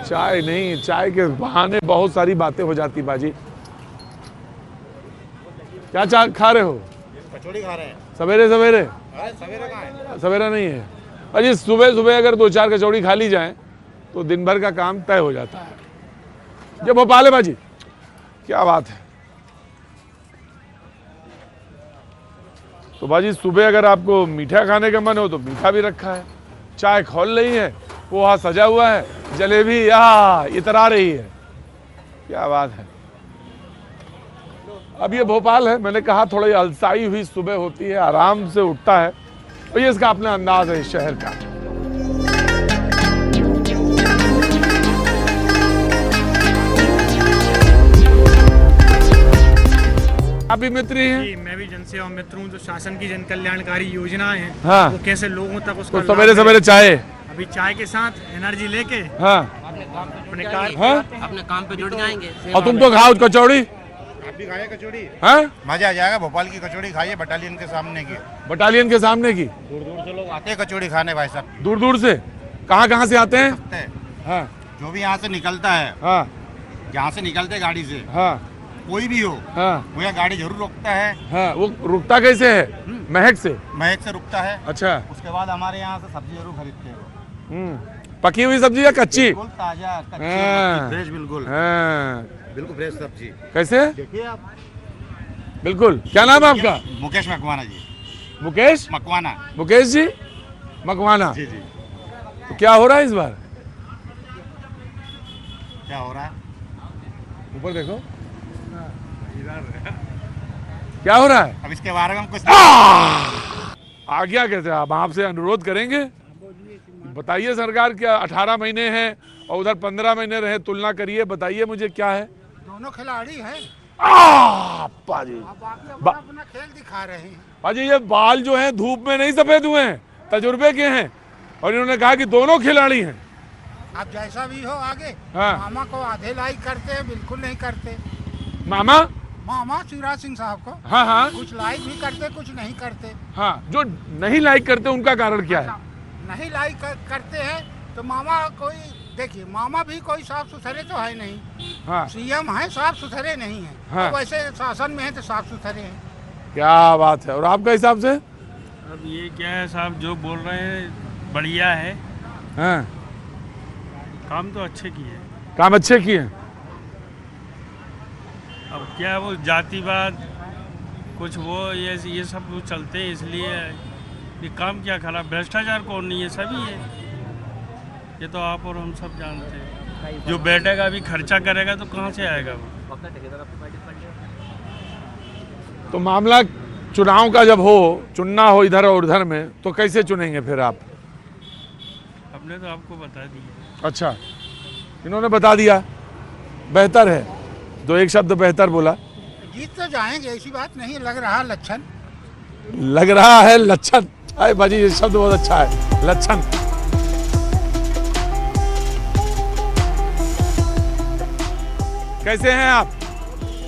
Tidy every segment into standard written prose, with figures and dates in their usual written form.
चाय नहीं, चाय के बहाने बहुत सारी बातें हो जाती बाजी। क्या चाय खा रहे हो? कचौड़ी खा रहे हैं। सवेरे सवेरे? सवेरे कहाँ है? सवेरा नहीं है अजी। सुबह सुबह अगर 2-4 कचौड़ी खा ली जाए तो दिन भर का काम तय हो जाता है। ये भोपाल है बाजी, क्या बात है। तो बाजी सुबह अगर आपको मीठा खाने का मन हो तो मीठा भी रखा है, चाय खोल रही है, पोहा सजा हुआ है, जलेबी इतरा रही है, क्या बात है। अब ये भोपाल है, मैंने कहा थोड़ी अलसाई हुई सुबह होती है, आराम से उठता है, और ये इसका अपना अंदाज है इस शहर का। आप भी मित्र ही हैं? जी, मैं भी जनसेवा मित्र हूँ। जो शासन की जन कल्याणकारी योजनाएं हैं, हाँ, वो कैसे लोगों तक उसका तो सवेरे सवेरे चाय, अभी चाय के साथ एनर्जी लेके हाँ, अपने काम पे जुट जाएंगे। और तुम तो खाओ कचौड़ी। आप भी खाए कचौड़ी? हाँ, मजा आ जाएगा। भोपाल की कचौड़ी खाइए, बटालियन के सामने की। बटालियन के सामने की? दूर दूर से लोग आते हैं कचौड़ी खाने भाई साहब। दूर दूर से? कहाँ से आते हैं? हाँ, जो भी यहाँ से निकलता है, हाँ, यहाँ से निकलते गाड़ी से, हाँ, कोई भी हो, हाँ, वो यहाँ गाड़ी जरूर रोकता है। हाँ। वो रुकता कैसे है? महक से? महक से रुकता है। अच्छा। उसके बाद हमारे यहाँ से सब्जी जरूर खरीदते हैं। पकी हुई सब्जी या कच्ची? बिल्कुल ताजा, हाँ। कच्ची, फ्रेश, बिल्कुल हाँ, बिल्कुल फ्रेश सब्जी। कैसे? देखिए आप। बिल्कुल। क्या नाम है आपका? मुकेश मकवाना जी। मुकेश मकवाना। मुकेश जी मकवाना। जी जी। तो क्या हो रहा है इस बार? क्या हो रहा है? ऊपर देखो, क्या हो रहा है? अब इसके बारे में हम कुछ आज्ञा कैसे? आप आपसे अनुरोध करेंगे, बताइए सरकार, क्या 18 महीने हैं और उधर 15 महीने रहे, तुलना करिए, बताइए मुझे क्या है। दोनों खिलाड़ी हैं। पाजी अपना खेल दिखा रहे हैं। पाजी ये बाल जो हैं धूप में नहीं सफेद हुए हैं, तजुर्बे के हैं, और इन्होंने कहा कि दोनों खिलाड़ी हैं। आप जैसा भी हो आगे। हाँ। मामा को आधे लाइक करते हैं, बिल्कुल नहीं करते। मामा? मामा शिवराज सिंह साहब को हाँ, हाँ, कुछ लाइक भी करते, कुछ नहीं करते। हाँ। जो नहीं लाइक करते उनका कारण क्या है? नहीं लाइक करते हैं तो मामा कोई, देखिए मामा भी कोई साफ सुथरे तो है नहीं। हाँ, सीएम है, साफ सुथरे नहीं है। हाँ। तो वैसे शासन में है तो साफ सुथरे हैं। क्या बात है। और आपका हिसाब से? अब ये क्या है साहब, जो बोल रहे हैं बढ़िया है, हाँ, काम तो अच्छे किए। काम अच्छे किए। अब क्या वो जातिवाद कुछ वो ये सब वो चलते हैं, इसलिए ये काम क्या खराब, भ्रष्टाचार कौन नहीं है, सभी है। ये तो आप और हम सब जानते हैं। जो बैठेगा अभी खर्चा करेगा तो कहाँ से आएगा वो? तो मामला चुनाव का जब हो, चुनना हो इधर और उधर में, तो कैसे चुनेंगे फिर आप? हमने तो आपको बता दिया। अच्छा, इन्होंने बता दिया, बेहतर है। जो एक शब्द बेहतर बोला। जीत तो जाएंगे, ऐसी बात नहीं। लग रहा लक्षण। लग रहा है लक्षण। अरे बाजी ये शब्द बहुत अच्छा है, लक्षण। कैसे हैं आप?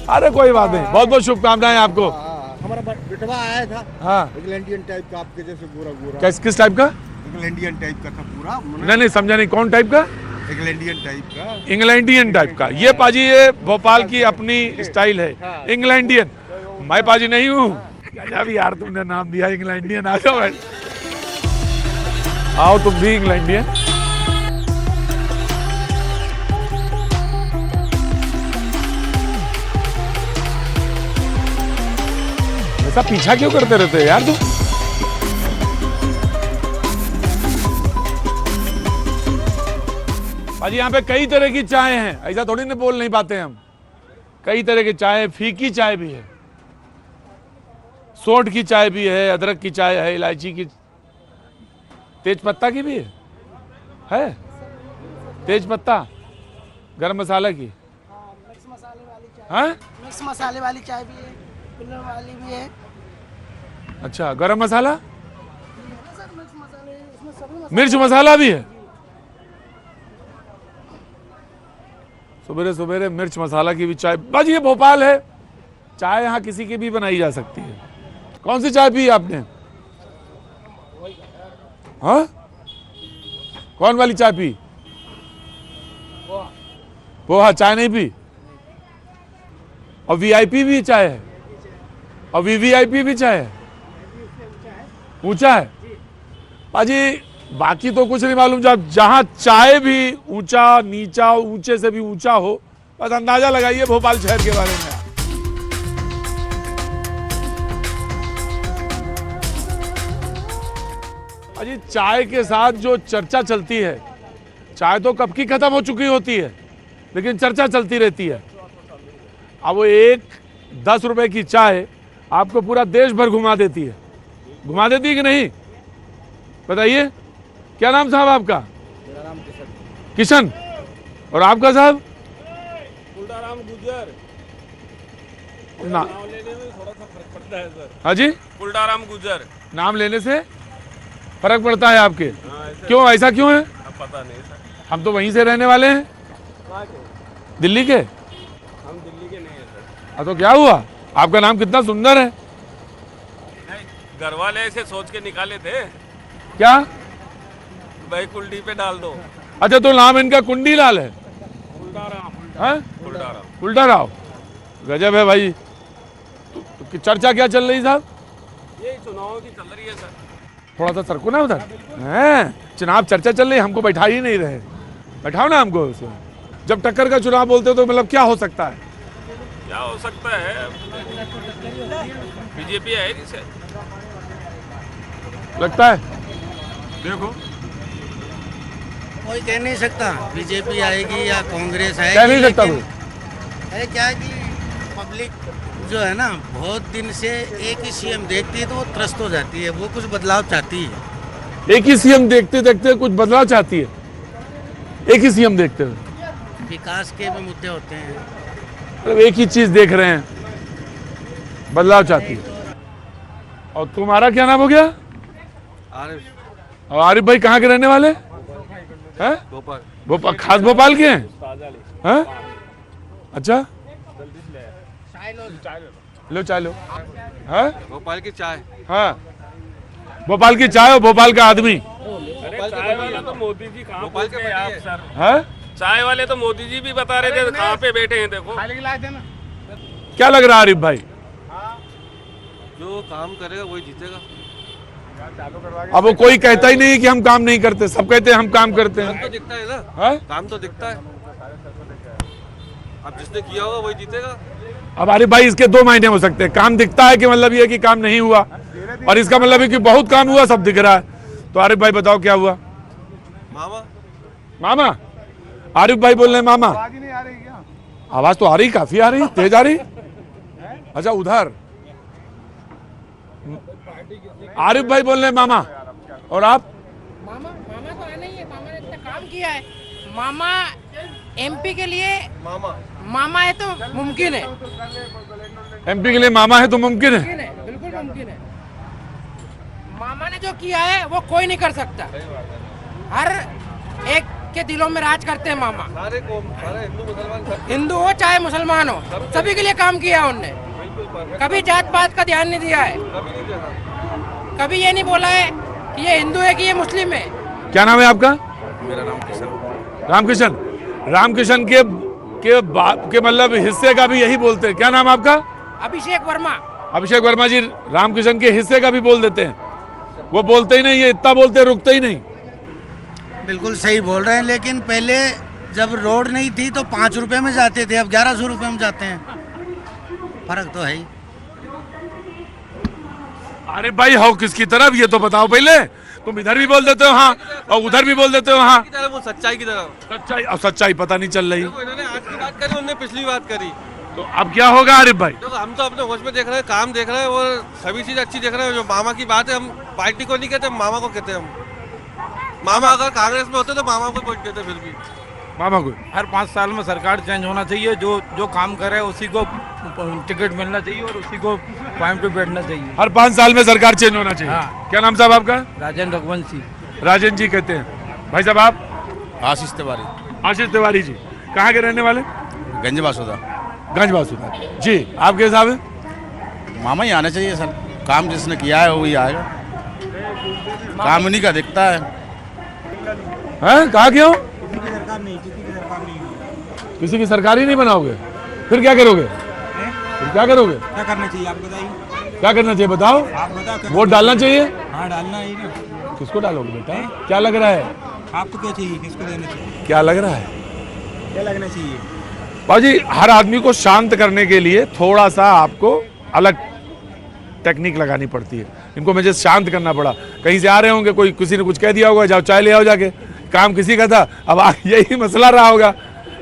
अरे कोई बात नहीं, बहुत बहुत शुभकामनाएं आपको। हमारा बिटवा आया था। हाँ, इंग्लैंडियन टाइप का, आपके जैसे गोरा गोरा। किस टाइप का? इंग्लैंडियन टाइप का था पूरा। नहीं समझा नहीं, कौन टाइप का? इंग्लैंडियन टाइप का। इंग्लैंडियन टाइप का। ये पाजी ये भोपाल की अपनी स्टाइल है, इंग्लैंडियन। मैं पाजी नहीं हूँ। गजब यार, तुमने नाम दिया इंग्लैंडियन। आ जाओ भाई, आओ तुम भी इंग्लैंडियन। ऐसा पीछा क्यों करते रहते यार तुम? पाजी यहाँ पे कई तरह की चाय हैं, ऐसा थोड़ी ना बोल नहीं पाते हम। कई तरह की चाय, फीकी चाय भी है, सोंठ की चाय भी है, अदरक की चाय है, इलायची की, तेज पत्ता की भी है तेज पत्ता, गरम मसाला की। मिक्स मसाले वाली चाय। हाँ, मिक्स मसाले वाली चाय भी है, कुल्हड़ वाली भी है। अच्छा, गरम मसाला, सर मिक्स मसाले, इसमें सभी मिर्च मसाला भी है। सवेरे सवेरे मिर्च मसाला की भी चाय। बस ये भोपाल है, चाय यहाँ किसी की भी बनाई जा सकती है। कौन सी चाय पी आपने? हाँ, कौन वाली चाय पी? वो पोहा चाय नहीं पी, और वीआईपी भी चाय है, और वीवीआईपी भी चाय है, ऊंचा है पाजी। बाकी तो कुछ नहीं मालूम, जब जहां चाय भी ऊंचा नीचा ऊंचे से भी ऊंचा हो, बस अंदाजा लगाइए भोपाल शहर के बारे में। अजी चाय के साथ जो चर्चा चलती है, चाय तो कब की खत्म हो चुकी होती है, लेकिन चर्चा चलती रहती है। अब वो एक 10 रुपए की चाय आपको पूरा देश भर घुमा देती है। घुमा देती है कि नहीं, बताइए। क्या नाम साहब आपका? मेरा नाम किशन। और आपका साहब? कुलदाराम गुजर। ना नाम लेने में थोड़ा सा फर्क पड़ता है सर। हाँ जी, कुलदाराम गुजर। नाम लेने से फर्क पड़ता है आपके? हाँ, क्यों, ऐसा क्यों है? अब पता नहीं सर। हम तो वहीं से रहने वाले हैं, कहाँ के? दिल्ली के। हम दिल्ली के नहीं है सर। हाँ तो क्या हुआ, आपका नाम कितना सुंदर है। नहीं, घर वाले ऐसे सोच के निकाले थे, क्या? भाई कुल्डी पे डाल दो। अच्छा, तो नाम इनका कुंडी लाल है? कुलदाराम। हाँ? कुलदाराम। उल्टा राव, गजब है भाई। तो चर्चा क्या चल रही साहब? यही चुनाव की चल रही है सर। थोड़ा सा सरको ना उधर। हैं, चुनाव चर्चा चल रही, हमको बैठा ही नहीं रहे। बैठाओ ना हमको उसमें। जब टक्कर का चुनाव बोलते हो तो मतलब क्या हो सकता है? क्या हो सकता है, बीजेपी आएगी सर, लगता है। देखो, कोई कह नहीं सकता बीजेपी आएगी या कांग्रेस आएगी। कह नहीं सकता लेकिन कोई। है क्या कि पब्लिक जो है ना, बहुत दिन से एक ही सीएम देखती है तो वो त्रस्त हो जाती है, वो कुछ बदलाव चाहती है। एक ही सीएम देखते देखते कुछ बदलाव चाहती है। एक ही सीएम देखते हुए विकास के भी मुद्दे होते हैं, मतलब एक ही चीज देख रहे हैं, बदलाव चाहती है। और तुम्हारा क्या नाम हो गया? और आरिफ भाई कहाँ के रहने वाले हैं? भोपाल। भोपाल, खास भोपाल के हैं? हैं? अच्छा, लो चाय लो। हाँ? भोपाल की चाय। हाँ, भोपाल की चाय और भोपाल का आदमी। अरे चाय वाला तो मोदी जी कहाँ पहुँचे हैं आप सर? है? चाय वाले तो मोदी जी भी बता रहे थे कहाँ पे बैठे हैं, देखो। खाली गिलास देना। क्या लग रहा है आरिफ भाई? जो काम करेगा वही जीतेगा। अब वो कोई कहता ही नहीं है कि हम काम नहीं करते, सब कहते हैं हम काम करते काम हैं। तो दिखता है ना, हाँ? काम तो दिखता है। अब जिसने किया होगा वही जीतेगा। अब आरिफ भाई इसके दो मायने हो सकते हैं। काम दिखता है कि मतलब ये कि काम नहीं हुआ, और इसका मतलब है कि बहुत काम हुआ, सब दिख रहा है। तो आरिफ भाई बताओ क्या हुआ? मामा। मामा? आरिफ भाई बोल रहे हैं मामा। आवाज ही नहीं आ रही क्या? आवाज तो आ रही, काफी आ रही, तेज आ रही। अच्छा, उधर आरिफ भाई बोल रहे हैं मामा। और आप? मामा तो आना ही है, मामा ने इतना काम किया है। मामा एमपी के लिए मामा है तो मुमकिन है। एमपी के लिए मामा है तो मुमकिन है। मुमकिन है, बिल्कुल मुमकिन है। मामा ने जो किया है वो कोई नहीं कर सकता। हर एक के दिलों में राज करते हैं मामा। सारे हिंदू मुसलमान, हिंदू हो चाहे मुसलमान हो, सभी के लिए काम किया है उनने। कभी जात पात का ध्यान नहीं दिया है, कभी ये नहीं बोला है कि ये हिंदू है कि ये मुस्लिम है। क्या नाम है आपका? मेरा नाम किशन। रामकिशन। रामकिशन के मतलब हिस्से का भी यही बोलते हैं। क्या नाम आपका? अभिषेक वर्मा। अभिषेक वर्मा जी रामकिशन के हिस्से का भी बोल देते हैं। वो बोलते ही नहीं, ये इतना बोलते रुकते ही नहीं। बिल्कुल सही बोल रहे हैं, लेकिन पहले जब रोड नहीं थी तो 5 रुपए में जाते थे, अब 1100 रुपए में जाते हैं। फर्क तो है ही। अरे भाई हो किसकी तरफ, ये तो बताओ पहले। तुम इधर भी बोल देते हो हाँ, और उधर भी बोल देते हो हाँ। वो सच्चाई की तरफ। सच्चाई, अब सच्चाई पता नहीं चल रही। देखो इन्होंने आज की बात करी, उन्होंने पिछली बात करी। तो अब क्या होगा आरिफ भाई? देखो हम तो अपने होश में देख रहे हैं, काम देख रहे हैं और सभी चीज अच्छी देख रहे हैं। जो मामा की बात है, हम पार्टी को नहीं कहते, मामा को कहते हैं। हम मामा अगर कांग्रेस में होते तो मामा को वोट देते। फिर भी मामा को हर 5 साल में सरकार चेंज होना चाहिए, जो काम करे उसी को टिकट मिलना चाहिए और उसी को पॉइंट पे बैठना चाहिए। हर 5 साल में सरकार चेंज होना चाहिए। हाँ। क्या नाम साहब आपका? राजेंद्र रघुवंशी। राजन जी कहते हैं। भाई साहब आप? आशीष तिवारी, आशीष तिवारी जी। कहाँ के रहने वाले? गंज बासुदा। गंज बासुदा जी। आपके हिसाब है? मामा ही आना चाहिए सर, काम जिसने किया है वही आएगा, काम उन्हीं का दिखता है। हैं? कहाँ के हो? किसी की सरकार ही नहीं बनाओगे, फिर क्या करोगे? फिर क्या करोगे? क्या करना चाहिए आप बताइए? क्या करना चाहिए बताओ? आप बताओ। वोट डालना चाहिए? हाँ डालना ही ना। किसको डालोगे बेटा? क्या लग रहा है? आपको क्या चाहिए? किसको देना चाहिए? क्या लग रहा है? क्या लगना चाहिए? बाजी, हर आदमी को शांत करने के लिए थोड़ा सा आपको अलग टेक्निक लगानी पड़ती है। इनको मुझे शांत करना पड़ा। कहीं से आ रहे होंगे, कोई किसी ने कुछ कह दिया होगा, जाओ चाय ले आओ जाके। काम किसी का था, अब यही मसला रहा होगा।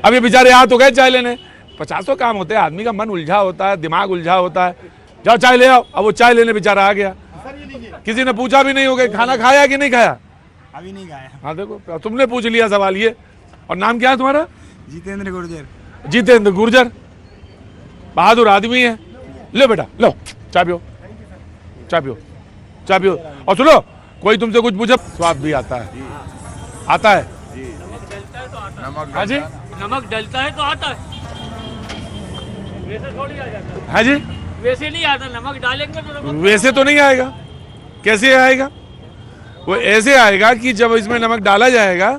अब ये बेचारे आ तो गए चाय लेने, 50 काम होते हैं, आदमी का मन उलझा होता है, दिमाग उलझा होता है। जाओ चाय ले आओ। अब वो चाय लेने बेचारा आ गया, किसी ने पूछा भी नहीं होगा खाना खाया कि नहीं खाया। अभी नहीं खाया। हाँ देखो, तुमने पूछ लिया सवाल ये। और नाम क्या है तुम्हारा? जितेंद्र गुर्जर। जितेंद्र गुर्जर, बहादुर आदमी है। लो बेटा लो, चाय पियो, चाय पियो, चाय पियो। और सुनो, कोई तुमसे कुछ पूछे, स्वाद भी आता है, आता है। हाँ जी, नमक डलता है तो आता है, वैसे थोड़ी आ जाता है। हाँ जी, वैसे नहीं आता, नमक डालेंगे तो नमक। वैसे तो नहीं आएगा। कैसे आएगा? वो ऐसे आएगा कि जब इसमें नमक डाला जाएगा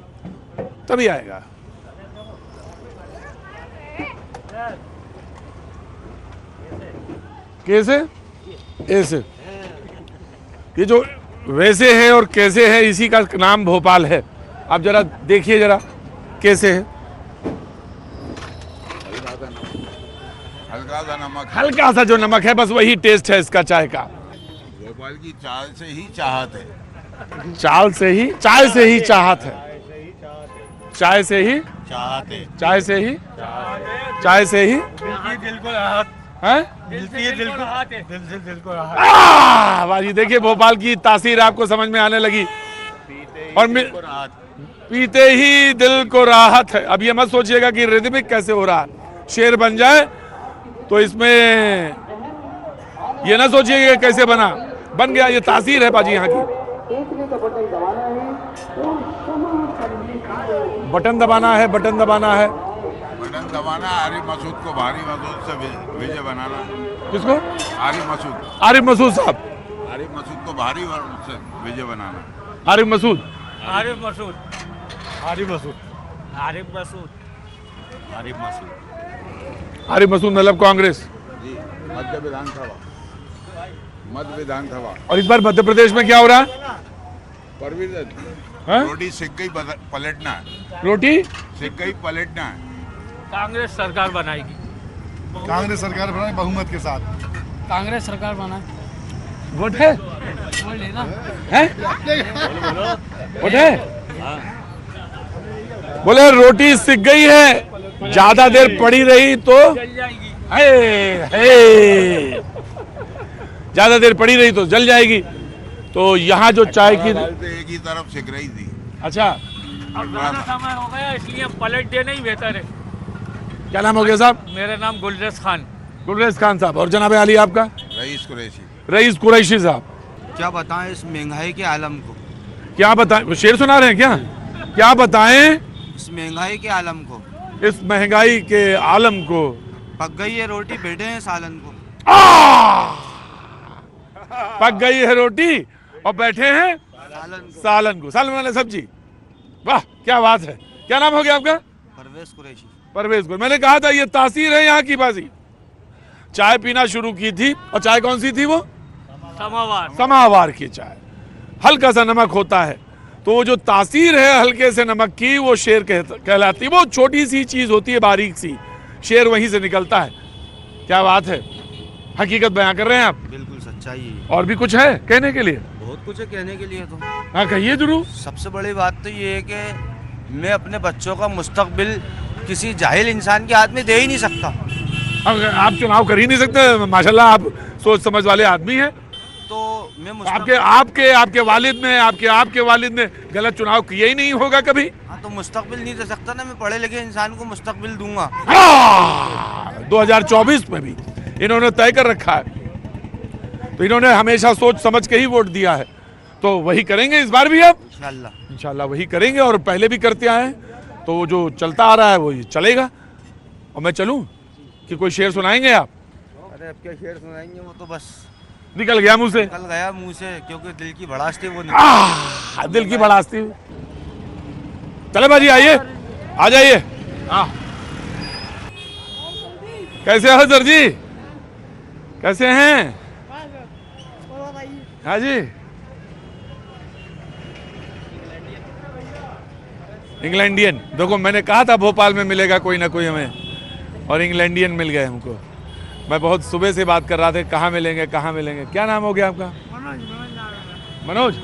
तभी आएगा। कैसे? ऐसे। ये जो वैसे है और कैसे है, इसी का नाम भोपाल है। आप जरा देखिए जरा कैसे है। हल्का सा नमक, हल्का सा जो नमक है, बस वही टेस्ट है इसका चाय का। भोपाल की चाय से ही चाहत है। चाय से ही चाहत है। चाय से ही चाहत है। चाय से ही चाय से ही दिल को राहत हैं? मिलती है, दिल से दिल को राहत। बाजी देखिए, भोपाल की तासीर आपको समझ में आने लगी। और पीते ही दिल को राहत है। अब ये मत सोचिएगा कि रिदमिक कैसे हो रहा है, शेर बन जाए तो इसमें ये ना सोचिएगा कैसे बना, बन गया। ये तासीर है बाजी यहाँ की। बटन दबाना है, बटन दबाना है। बटन दबाना, आरिफ मसूद को भारी मसूद से विजय बनाना। किसको? आरिफ मसूद। आरिफ मसूद साहब, आरिफ मसूद को भारी से विजय बनाना। आरिफ मसूद, आरिफ मसूद, आरिफ मसूद, आरिफ मसूद, आरिफ मसूद। आरिफ मसूद मतलब कांग्रेस। जी, मध्य विधानसभा, मध्य विधानसभा। और इस बार मध्य प्रदेश में क्या हो रहा है? परवीन हाँ? रोटी सिक गई, पलटना है। रोटी सिक गई, पलटना है। कांग्रेस सरकार बनाएगी। कांग्रेस सरकार बनाए बहुमत के साथ। कांग्रेस सरकार बना। वोट है? बोल लेना है? वोट है? बोले रोटी सिक गई है, ज्यादा देर पड़ी रही तो जल जाएगी। ज्यादा देर पड़ी रही तो जल जाएगी। तो यहाँ जो चाय की, एक ही तरफ सिक रही थी। अच्छा, अब ज्यादा समय हो गया, इसलिए पलट देना ही बेहतर है। क्या नाम हो गया साहब? मेरा नाम गुलरेज खान। गुलरेज खान साहब। और जनाब अली आपका? रईस कुरैशी। रईस कुरैशी साहब। क्या बताएं इस महंगाई के आलम को? क्या बताएं? शेर सुना रहे हैं क्या? क्या बताएं इस महंगाई के आलम को? इस महंगाई के आलम को? पक गई है रोटी, बैठे हैं सालन को। पक गई है रोटी और बैठे हैं सालन को। सालन वाले सब्जी। वाह क्या बात है। क्या नाम हो गया आपका? परवेज कुरैशी। परवेज कुरैशी। मैंने कहा था ये तासीर है यहाँ की बाजी। चाय पीना शुरू की थी, और चाय कौन सी थी वो? समावार। समावार की चाय, हल्का सा नमक होता है। तो वो जो तासीर है हल्के से नमक की, वो शेर कहलाती है। वो छोटी सी चीज होती है, बारीक सी, शेर वहीं से निकलता है। क्या बात है, हकीकत बयां कर रहे हैं आप। बिल्कुल सच्चाई है। और भी कुछ है कहने के लिए? बहुत कुछ है कहने के लिए तो। हाँ कहिए जरूर। सबसे बड़ी बात तो ये है कि मैं अपने बच्चों का मुस्तकबिल किसी जाहिल इंसान के हाथ में दे ही नहीं सकता। आप चुनाव कर ही नहीं सकते, माशाल्लाह आप सोच समझ वाले आदमी हैं। तो मैं आपके वालिद ने गलत चुनाव किया ही नहीं होगा कभी। हाँ तो मुस्तकबिल नहीं दे सकता ना, मैं पढ़े लिखे इंसान को मुस्तकबिल दूंगा। 2024 में भी इन्होंने तय कर रखा है, तो इन्होंने हमेशा सोच समझ के ही वोट दिया है, तो वही करेंगे इस बार भी। अब इंशाल्लाह वही करेंगे, और पहले भी करते आए हैं। तो जो चलता आ रहा है वो चलेगा। और मैं चलूं कि कोई शेर सुनाएंगे आप? अरे अब क्या शेर सुनाएंगे, वो तो बस निकल गया मुंह से। निकल गया मुंह से, क्योंकि दिल की भड़ास थी वो दिल की भड़ास थी। चले बाजी आइए, आ जाइए। कैसे हो सर जी, कैसे हैं? हाँ जी, इंग्लैंडियन। देखो मैंने कहा था भोपाल में मिलेगा कोई ना कोई हमें, और इंग्लैंडियन मिल गए हमको। मैं बहुत सुबह से बात कर रहा था कहाँ मिलेंगे कहाँ मिलेंगे। क्या नाम हो गया आपका? मनोज।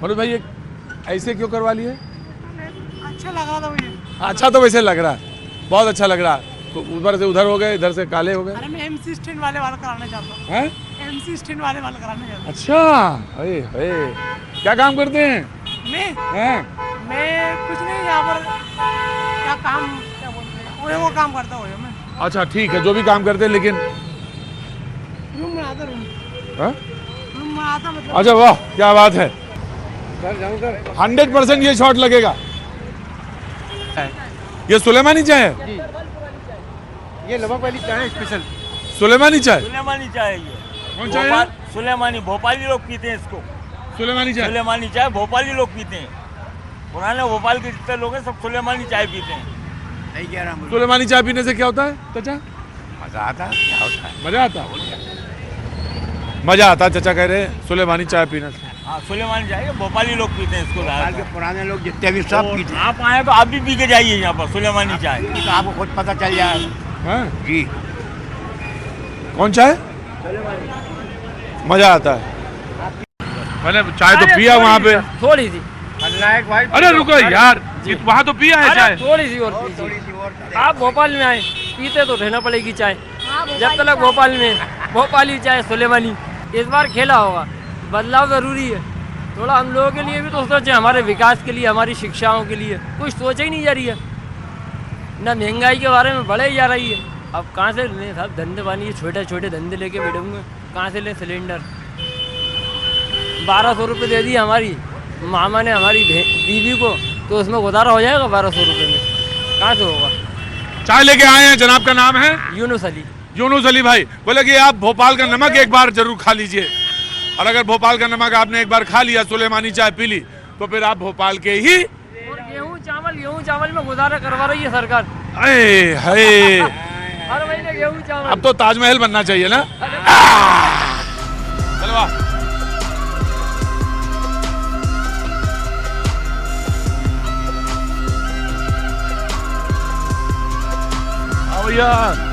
मनोज भाई ये ऐसे क्यों करवा लिए? अच्छा लग रहा था मुझे। अच्छा तो वैसे लग रहा है, बहुत अच्छा लग रहा है। तो उधर से उधर हो गए, इधर से काले हो गए। अरे मैं एमसी स्टैंड वाले वाला कराना चाहता हूँ। हैं? एमसी स्टैंड वाले वाला कराना चाहता अच्छा, अरे अरे क्या काम करते हैं? हूँ। हैं? मैं कुछ नहीं, यहाँ पर क्या काम, क्या बोलते हैं, वो काम करता हूँ मैं। अच्छा ठीक है, जो भी काम करते हैं, लेकिन रूम बनाता, रूम हाँ? रूम बनाता मतलब। अच्छा वाह क्या बात है। 100% ये शॉट लगेगा। ये सुलेमानी चाय है? ये नमक वाली चाय स्पेशल सुलेमानी चाय? सुलेमानी चाय है ये। कौन चाय है? सुलेमानी, भोपाली लोग पीते हैं इसको। सुलेमानी चाय? सुलेमानी चाय भोपाली लोग पीते हैं। पुराने भोपाल के जितने लोग हैं सब सुलेमानी चाय पीते हैं। नहीं कह रहा, सुलेमानी चाय पीने से क्या होता है चाचा? मजा आता है। क्या होता है? मजा आता? मजा आता चाचा कह रहे हैं सुलेमानी चाय पीने से। हाँ सुलेमानी चाय भोपाली लोग पीते हैं इसको। भोपाल के पुराने लोग जितने भी सब पीते हैं। आप आए तो आप भी पी के जाइए यहाँ पर सुलेमानी चाय। तो आपको खुद पता चल जाएगा। हाँ? जी। कौन चाय? मजा आता है। मैंने चाय तो पिया वहाँ पे थोड़ी सी। भाई अरे रुको यार, वहाँ तो पिया है चाय। थोड़ी सी और पीजिए। आप भोपाल में आए, पीते तो रहना पड़ेगी चाय। जब तक भोपाल में भोपाली चाय सुलेमानी। इस बार खेला होगा, बदलाव जरूरी है थोड़ा। हम लोगों के लिए भी तो सोचे, हमारे विकास के लिए, हमारी शिक्षाओं के लिए कुछ सोचा ही नहीं जा रही है। ना महंगाई के बारे में बढ़े ही जा रही है। अब कहाँ से लें साहब, धंधे पानी, छोटे छोटे धंधे लेके बैठे हुए, कहाँ से लें सिलेंडर? 1200 रुपये दे दी हमारी मामा ने हमारी बीवी को, तो उसमें गुजारा हो जाएगा 1200 रुपये में? कहाँ से होगा? चाय लेके आए हैं, जनाब का नाम है यूनुस अली। यूनुस अली भाई बोले कि आप भोपाल का नमक एक बार जरूर खा लीजिए, और अगर भोपाल का नमक आपने एक बार खा लिया, सुलेमानी चाय पी ली, तो फिर आप भोपाल के ही। और गेहूं चावल में गुजारा करवा रही है सरकार। अरे हाय, हर महीने गेहूं चावल। अब तो ताजमहल बनना चाहिए ना। चलो वाह। आओ यार,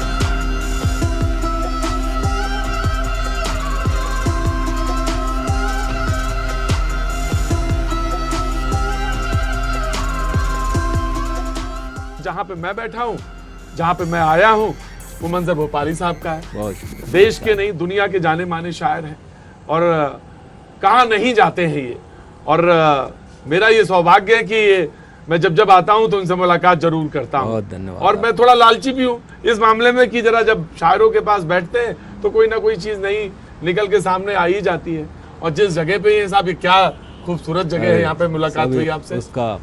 जहाँ पे मैं बैठा हूँ, जहाँ पे मैं आया हूँ, वो मंजर भोपाली साहब का है। देश के नहीं दुनिया के जाने माने शायर हैं, और कहाँ नहीं जाते हैं ये। और मेरा ये सौभाग्य है कि मैं जब जब आता हूँ तो उनसे मुलाकात जरूर करता हूँ। और मैं थोड़ा लालची भी हूँ इस मामले में कि जरा जब शायरों के पास बैठते हैं तो कोई ना कोई चीज नई निकल के सामने आ ही जाती है। और जिस जगह पे ये साहब, ये क्या खूबसूरत जगह है, यहाँ पे मुलाकात हुई आपसे। उसका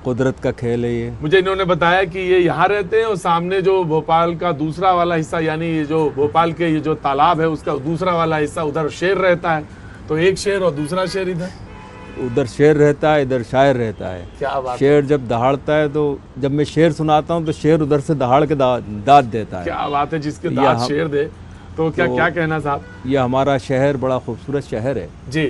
कुदरत का खेल है ये। मुझे इन्होंने बताया कि ये यहाँ रहते हैं और सामने जो भोपाल का दूसरा वाला हिस्सा, यानी ये जो भोपाल के ये जो तालाब है उसका दूसरा वाला हिस्सा, उधर शेर रहता है। तो एक शेर और दूसरा शेर इधर। उधर शेर रहता है, इधर शायर रहता है। क्या बात। शेर जब दहाड़ता है तो जब मैं शेर सुनाता हूँ तो शेर उधर से दहाड़ के दाद देता है। क्या बात है, जिसके दाद शेर दे। तो क्या कहना साहब? ये हमारा शहर बड़ा खूबसूरत शहर है जी।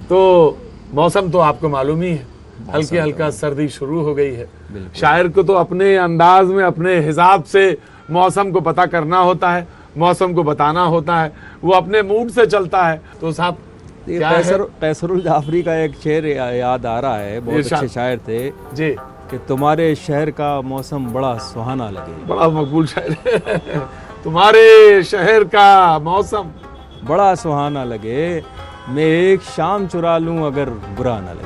तो मौसम तो आपको मालूम ही है, हल्की हल्का सर्दी शुरू हो गई है। शायर को तो अपने अंदाज में, अपने हिसाब से मौसम को पता करना होता है, मौसम को बताना होता है, वो अपने मूड से चलता है। तो साहब कैसरुल जाफरी का एक शेर याद आ रहा है, बहुत अच्छे शायर थे जी, कि तुम्हारे शहर का मौसम बड़ा सुहाना लगे। बड़ा मकबूल शायर है। तुम्हारे शहर का मौसम बड़ा सुहाना लगे, मैं एक शाम चुरा लूं अगर बुरा ना लगे।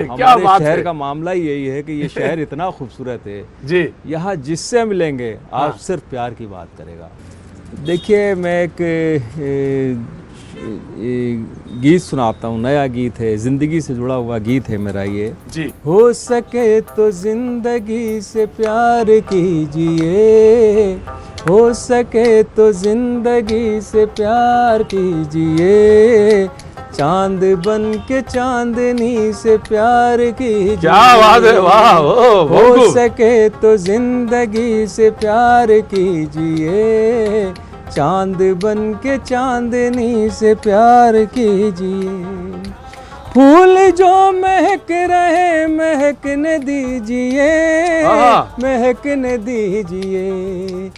क्या बात शहर है। का मामला ही यही है कि ये शहर इतना खूबसूरत है जी, यहाँ जिससे मिलेंगे आप सिर्फ प्यार की बात करेगा। देखिए मैं एक गीत सुनाता हूँ, नया गीत है, जिंदगी से जुड़ा हुआ गीत है मेरा ये जी। हो सके तो जिंदगी से प्यार कीजिए, हो सके तो जिंदगी से प्यार कीजिए, चांद बन के चांदनी से प्यार कीजिए। क्या बात है, वाह, हो सके तो जिंदगी से प्यार कीजिए, चांद बन के चांदनी से प्यार कीजिए। फूल जो महक रहे महकने दीजिए, महकने दीजिए।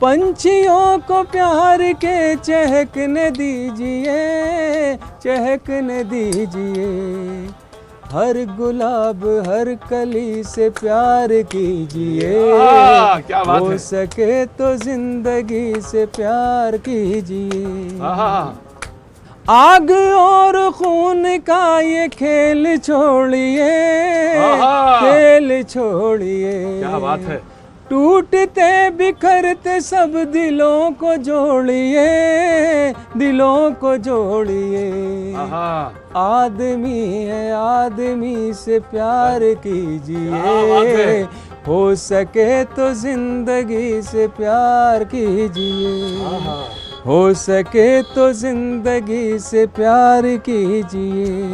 पंछियों को प्यार के चहकने दीजिए, चहकने दीजिए। हर गुलाब हर कली से प्यार कीजिए, क्या बात हो है। सके तो जिंदगी से प्यार कीजिए। आग और खून का ये खेल छोड़िए, खेल छोड़िए। क्या बात है। टूटते बिखरते सब दिलों को जोड़िए, दिलों को जोड़िए। आदमी है आदमी से प्यार कीजिए, हो सके तो जिंदगी से प्यार कीजिए, हो सके तो जिंदगी से प्यार कीजिए।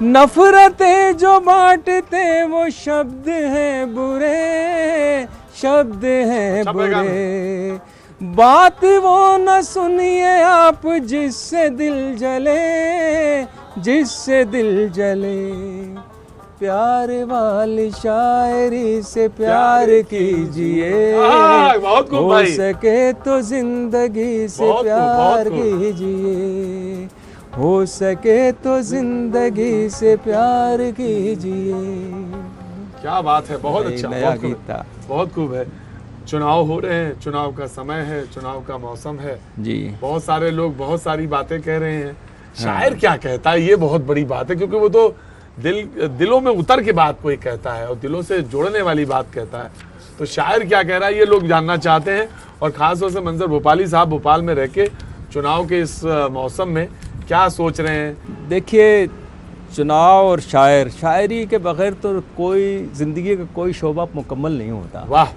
नफरतें जो बांटते वो शब्द हैं बुरे, शब्द हैं बुरे। बात वो न सुनिए आप जिससे दिल जले, जिससे दिल जले। प्यार वाली शायरी से प्यार कीजिए, हो सके तो जिंदगी से प्यार कीजिए, हो सके तो जिंदगी से प्यार कीजिए। क्या बात है, बहुत अच्छा, नया गीत था। बहुत खूब है। चुनाव हो रहे हैं, चुनाव का समय है, चुनाव का मौसम है जी। बहुत सारे लोग बहुत सारी बातें कह रहे हैं। शायर क्या कहता है ये बहुत बड़ी बात है, क्योंकि वो तो दिलों में उतर के बात कोई कहता है और दिलों से जोड़ने वाली बात कहता है। तो शायर क्या कह रहा है ये लोग जानना चाहते हैं। और खास तौर से मंजर भोपाली साहब भोपाल में रह के चुनाव के इस मौसम में क्या सोच रहे हैं। देखिए, चुनाव और शायरी के बगैर तो कोई ज़िंदगी का कोई शोबा मुकम्मल नहीं होता। वाह।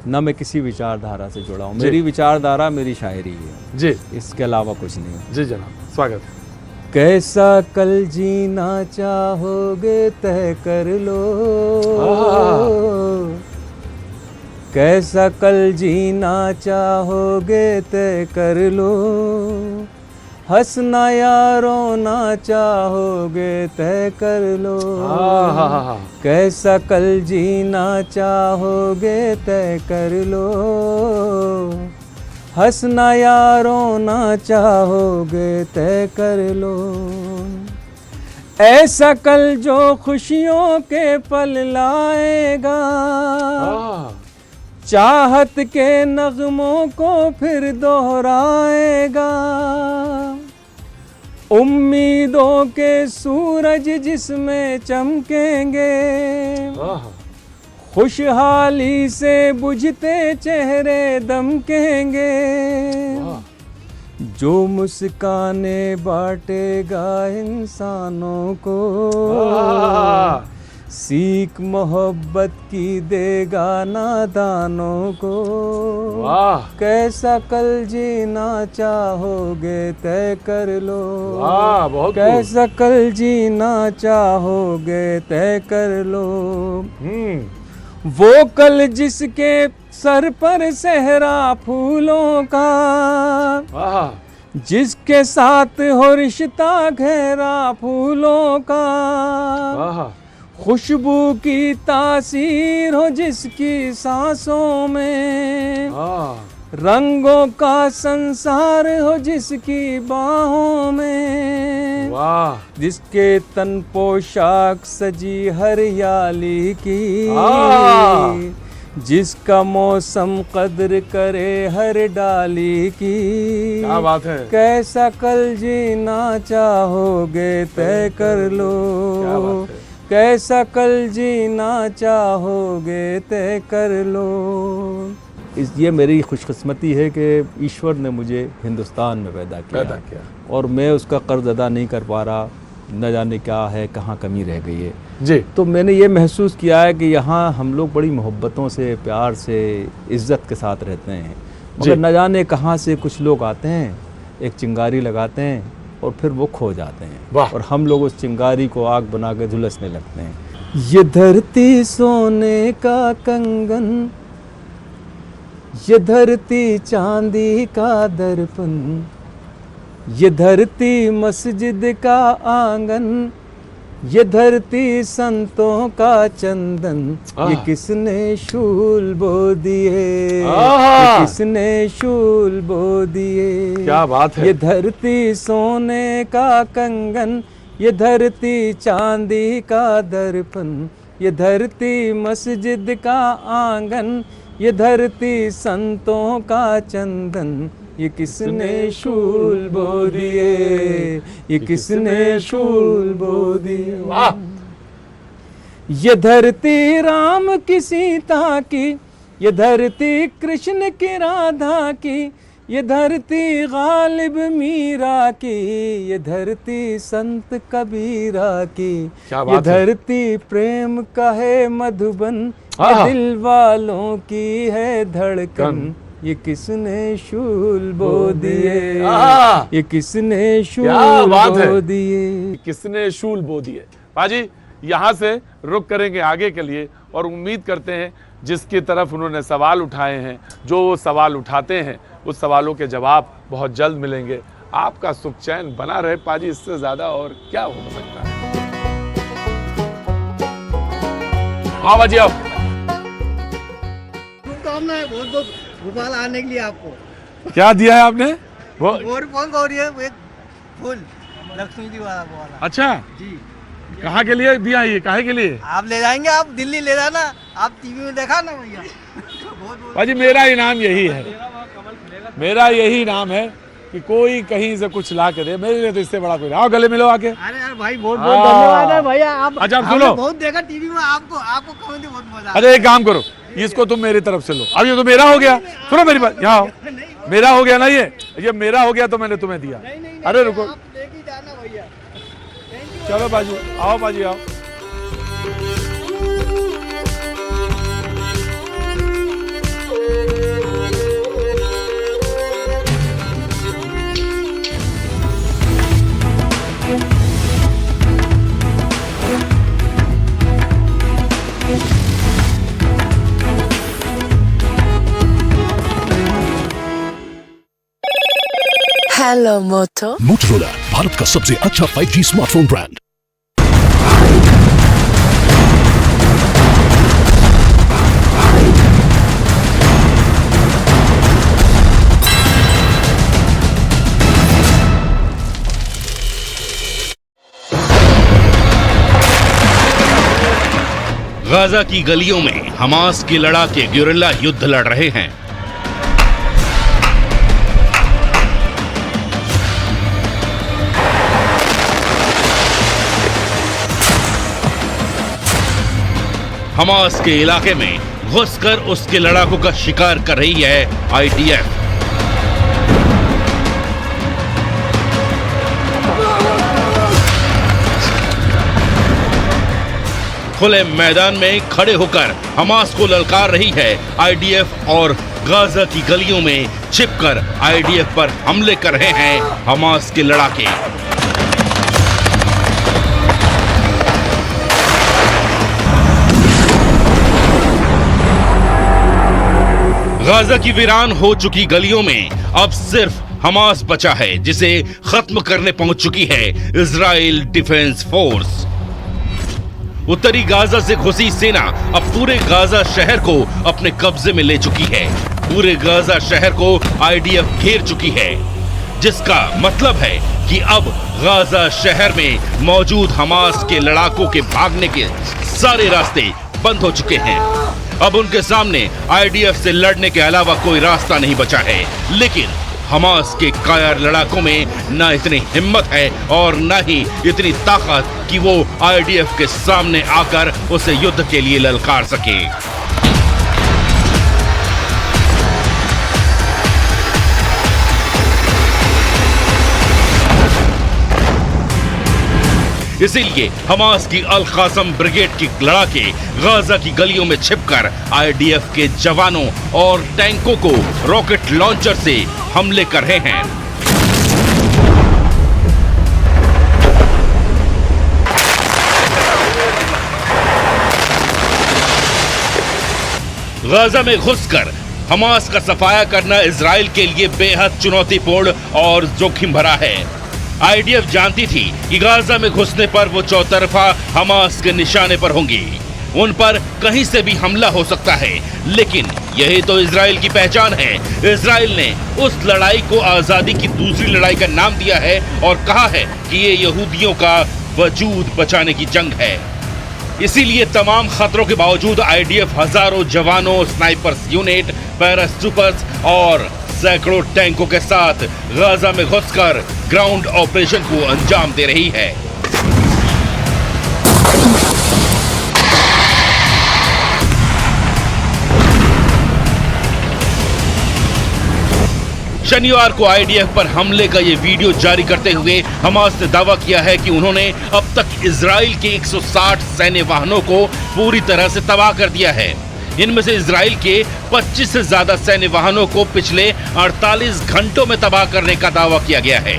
ना मैं किसी विचारधारा से जुड़ा हूँ, मेरी विचारधारा मेरी शायरी है जी, इसके अलावा कुछ नहीं है। जी जनाब, स्वागत है। कैसा कल जीना चाहोगे तय कर लो, कैसा कल जीना चाहोगे तय कर लो। हंसना या रोना चाहोगे तय कर लो, कैसा कल जीना चाहोगे तय कर लो। हंसना या रोना चाहोगे तय कर लो। ऐसा कल जो खुशियों के पल लाएगा, चाहत के नगमों को फिर दोहराएगा। उम्मीदों के सूरज जिसमें चमकेंगे, खुशहाली से बुझते चेहरे दमकेंगे। जो मुस्काने बांटेगा इंसानों को, सीख मोहब्बत की देगा नादानों को। कैसा कल जीना चाहोगे तय कर लो, कैसा कल जीना चाहोगे तय कर लो। वो कल जिसके सर पर सहरा फूलों का, जिसके साथ हो रिश्ता गहरा फूलों का। खुशबू की तासीर हो जिसकी सांसों में, रंगों का संसार हो जिसकी बाहों में। जिसके तन पोशाक सजी हरियाली की, जिसका मौसम कद्र करे हर डाली की। क्या बात है। कैसा कल जीना चाहोगे तय कर लो, कैसा कल जीना चाहोगे तय कर लो। ये मेरी खुशकिस्मती है कि ईश्वर ने मुझे हिंदुस्तान में पैदा किया और मैं उसका कर्ज अदा नहीं कर पा रहा। न जाने क्या है, कहाँ कमी रह गई है जी। तो मैंने ये महसूस किया है कि यहाँ हम लोग बड़ी मोहब्बतों से, प्यार से, इज़्ज़त के साथ रहते हैं। मगर न जाने कहाँ से कुछ लोग आते हैं, एक चिंगारी लगाते हैं और फिर वो खो जाते हैं वाह। और हम लोग उस चिंगारी को आग बना के झुलसने लगते हैं। ये धरती सोने का कंगन, ये धरती चांदी का दर्पण, ये धरती मस्जिद का आंगन, ये धरती संतों का चंदन, ये किसने शूल बो दिए, ये किसने शूल बो दिए। क्या बात है। ये धरती सोने का कंगन, ये धरती चांदी का दर्पण, ये धरती मस्जिद का आंगन, ये धरती संतों का चंदन, ये किसने शूल बो दिए, ये किसने शूल बो दिए। वाह। ये धरती राम की सीता की, ये धरती कृष्ण की राधा की, ये धरती गालिब मीरा की, ये धरती संत कबीरा की, क्या ये बात है। धरती प्रेम का है मधुबन, ये दिल वालों की है धड़कन, ये किसने शूल बो दिए, ये किसने शूल बो दिए। किसने शूल बो दिए। पाजी यहाँ से रुक करेंगे आगे के लिए और उम्मीद करते हैं जिसकी तरफ उन्होंने सवाल उठाए हैं, जो वो सवाल उठाते हैं उस सवालों के जवाब बहुत जल्द मिलेंगे। आपका सुख चैन बना रहे पाजी, इससे ज्यादा और क्या हो सकता है। हाँ बाजी आओ। शुभकामनाएं बहुत बहुत भोपाल आने के लिए आपको। क्या दिया है आपने? वो और कौन हो रही है एक फूल लक्ष्मी जी वाला। अच्छा जी। कहाँ के लिए दिया ये, काहे के लिए? आप ले जाएंगे, आप दिल्ली ले जाना, आप टीवी में देखा ना भैया। भाजी मेरा इनाम यही है, मेरा यही इनाम है कि कोई कहीं से कुछ ला के दे, मेरे लिए तो इससे बड़ा कोई। आओ गले मिलो आके। अरे यार भाई बहुत बहुत धन्यवाद है भैया। आप अच्छा आप हमने सुनो, बहुत देखा टीवी में, आपको कमेंट बहुत मजा। अच्छा एक काम करो, इसको तुम मेरी तरफ से लो। अब ये तो मेरा हो गया, सुनो मेरी बात, यहाँ आओ। मेरा हो गया ना ये मेरा हो गया तो मैंने तुम्हें दिया। अरे रुको, लेके जाना भैया। चलो बाजी आओ, बाजी आओ। हेलो मोटो। मोटोरोला भारत का सबसे अच्छा 5G स्मार्टफोन ब्रांड। गाजा की गलियों में हमास के लड़ाके गेरिल्ला युद्ध लड़ रहे हैं। हमास के इलाके में घुसकर उसके लड़ाकों का शिकार कर रही है आईडीएफ। खुले मैदान में खड़े होकर हमास को ललकार रही है आईडीएफ और गाजा की गलियों में छिपकर आईडीएफ पर हमले कर रहे हैं हमास के लड़ाके। गाजा की वीरान हो चुकी गलियों में अब सिर्फ हमास बचा है, जिसे खत्म करने पहुंच चुकी है इजराइल डिफेंस फोर्स। उत्तरी गाजा से घुसी सेना अब पूरे गाजा शहर को अपने कब्जे में ले चुकी है। पूरे गाजा शहर को आईडीएफ घेर चुकी है, जिसका मतलब है कि अब गाजा शहर में मौजूद हमास के लड़ाकों के भागने के सारे रास्ते बंद हो चुके हैं। अब उनके सामने आईडीएफ से लड़ने के अलावा कोई रास्ता नहीं बचा है। लेकिन हमास के कायर लड़ाकों में न इतनी हिम्मत है और न ही इतनी ताकत कि वो आईडीएफ के सामने आकर उसे युद्ध के लिए ललकार सके। इसीलिए हमास की अल कासम ब्रिगेड की लड़ाके गाजा की गलियों में छिपकर आईडीएफ के जवानों और टैंकों को रॉकेट लॉन्चर से हमले कर रहे हैं। गाजा में घुसकर हमास का सफाया करना इजराइल के लिए बेहद चुनौतीपूर्ण और जोखिम भरा है। आईडीएफ जानती थी कि गाजा में घुसने पर वो चौतरफा हमास के निशाने पर होंगी, उन पर कहीं से भी हमला हो सकता है। लेकिन यही तो इजराइल की पहचान है। इजराइल ने उस लड़ाई को आजादी की दूसरी लड़ाई का नाम दिया है और कहा है कि ये यहूदियों का वजूद बचाने की जंग है। इसीलिए तमाम खतरों के बावजूद आईडीएफ हजारों जवानों, स्नाइपर्स यूनिट, पैराट्रूपर्स और सैकड़ों टैंकों के साथ गाजा में घुसकर ग्राउंड ऑपरेशन को अंजाम दे रही है। शनिवार को आईडीएफ पर हमले का ये वीडियो जारी करते हुए हमास ने दावा किया है कि उन्होंने अब तक इजराइल के 160 सैन्य वाहनों को पूरी तरह से तबाह कर दिया है। इनमें से इजराइल के 25 से ज्यादा सैन्य वाहनों को पिछले 48 घंटों में तबाह करने का दावा किया गया है।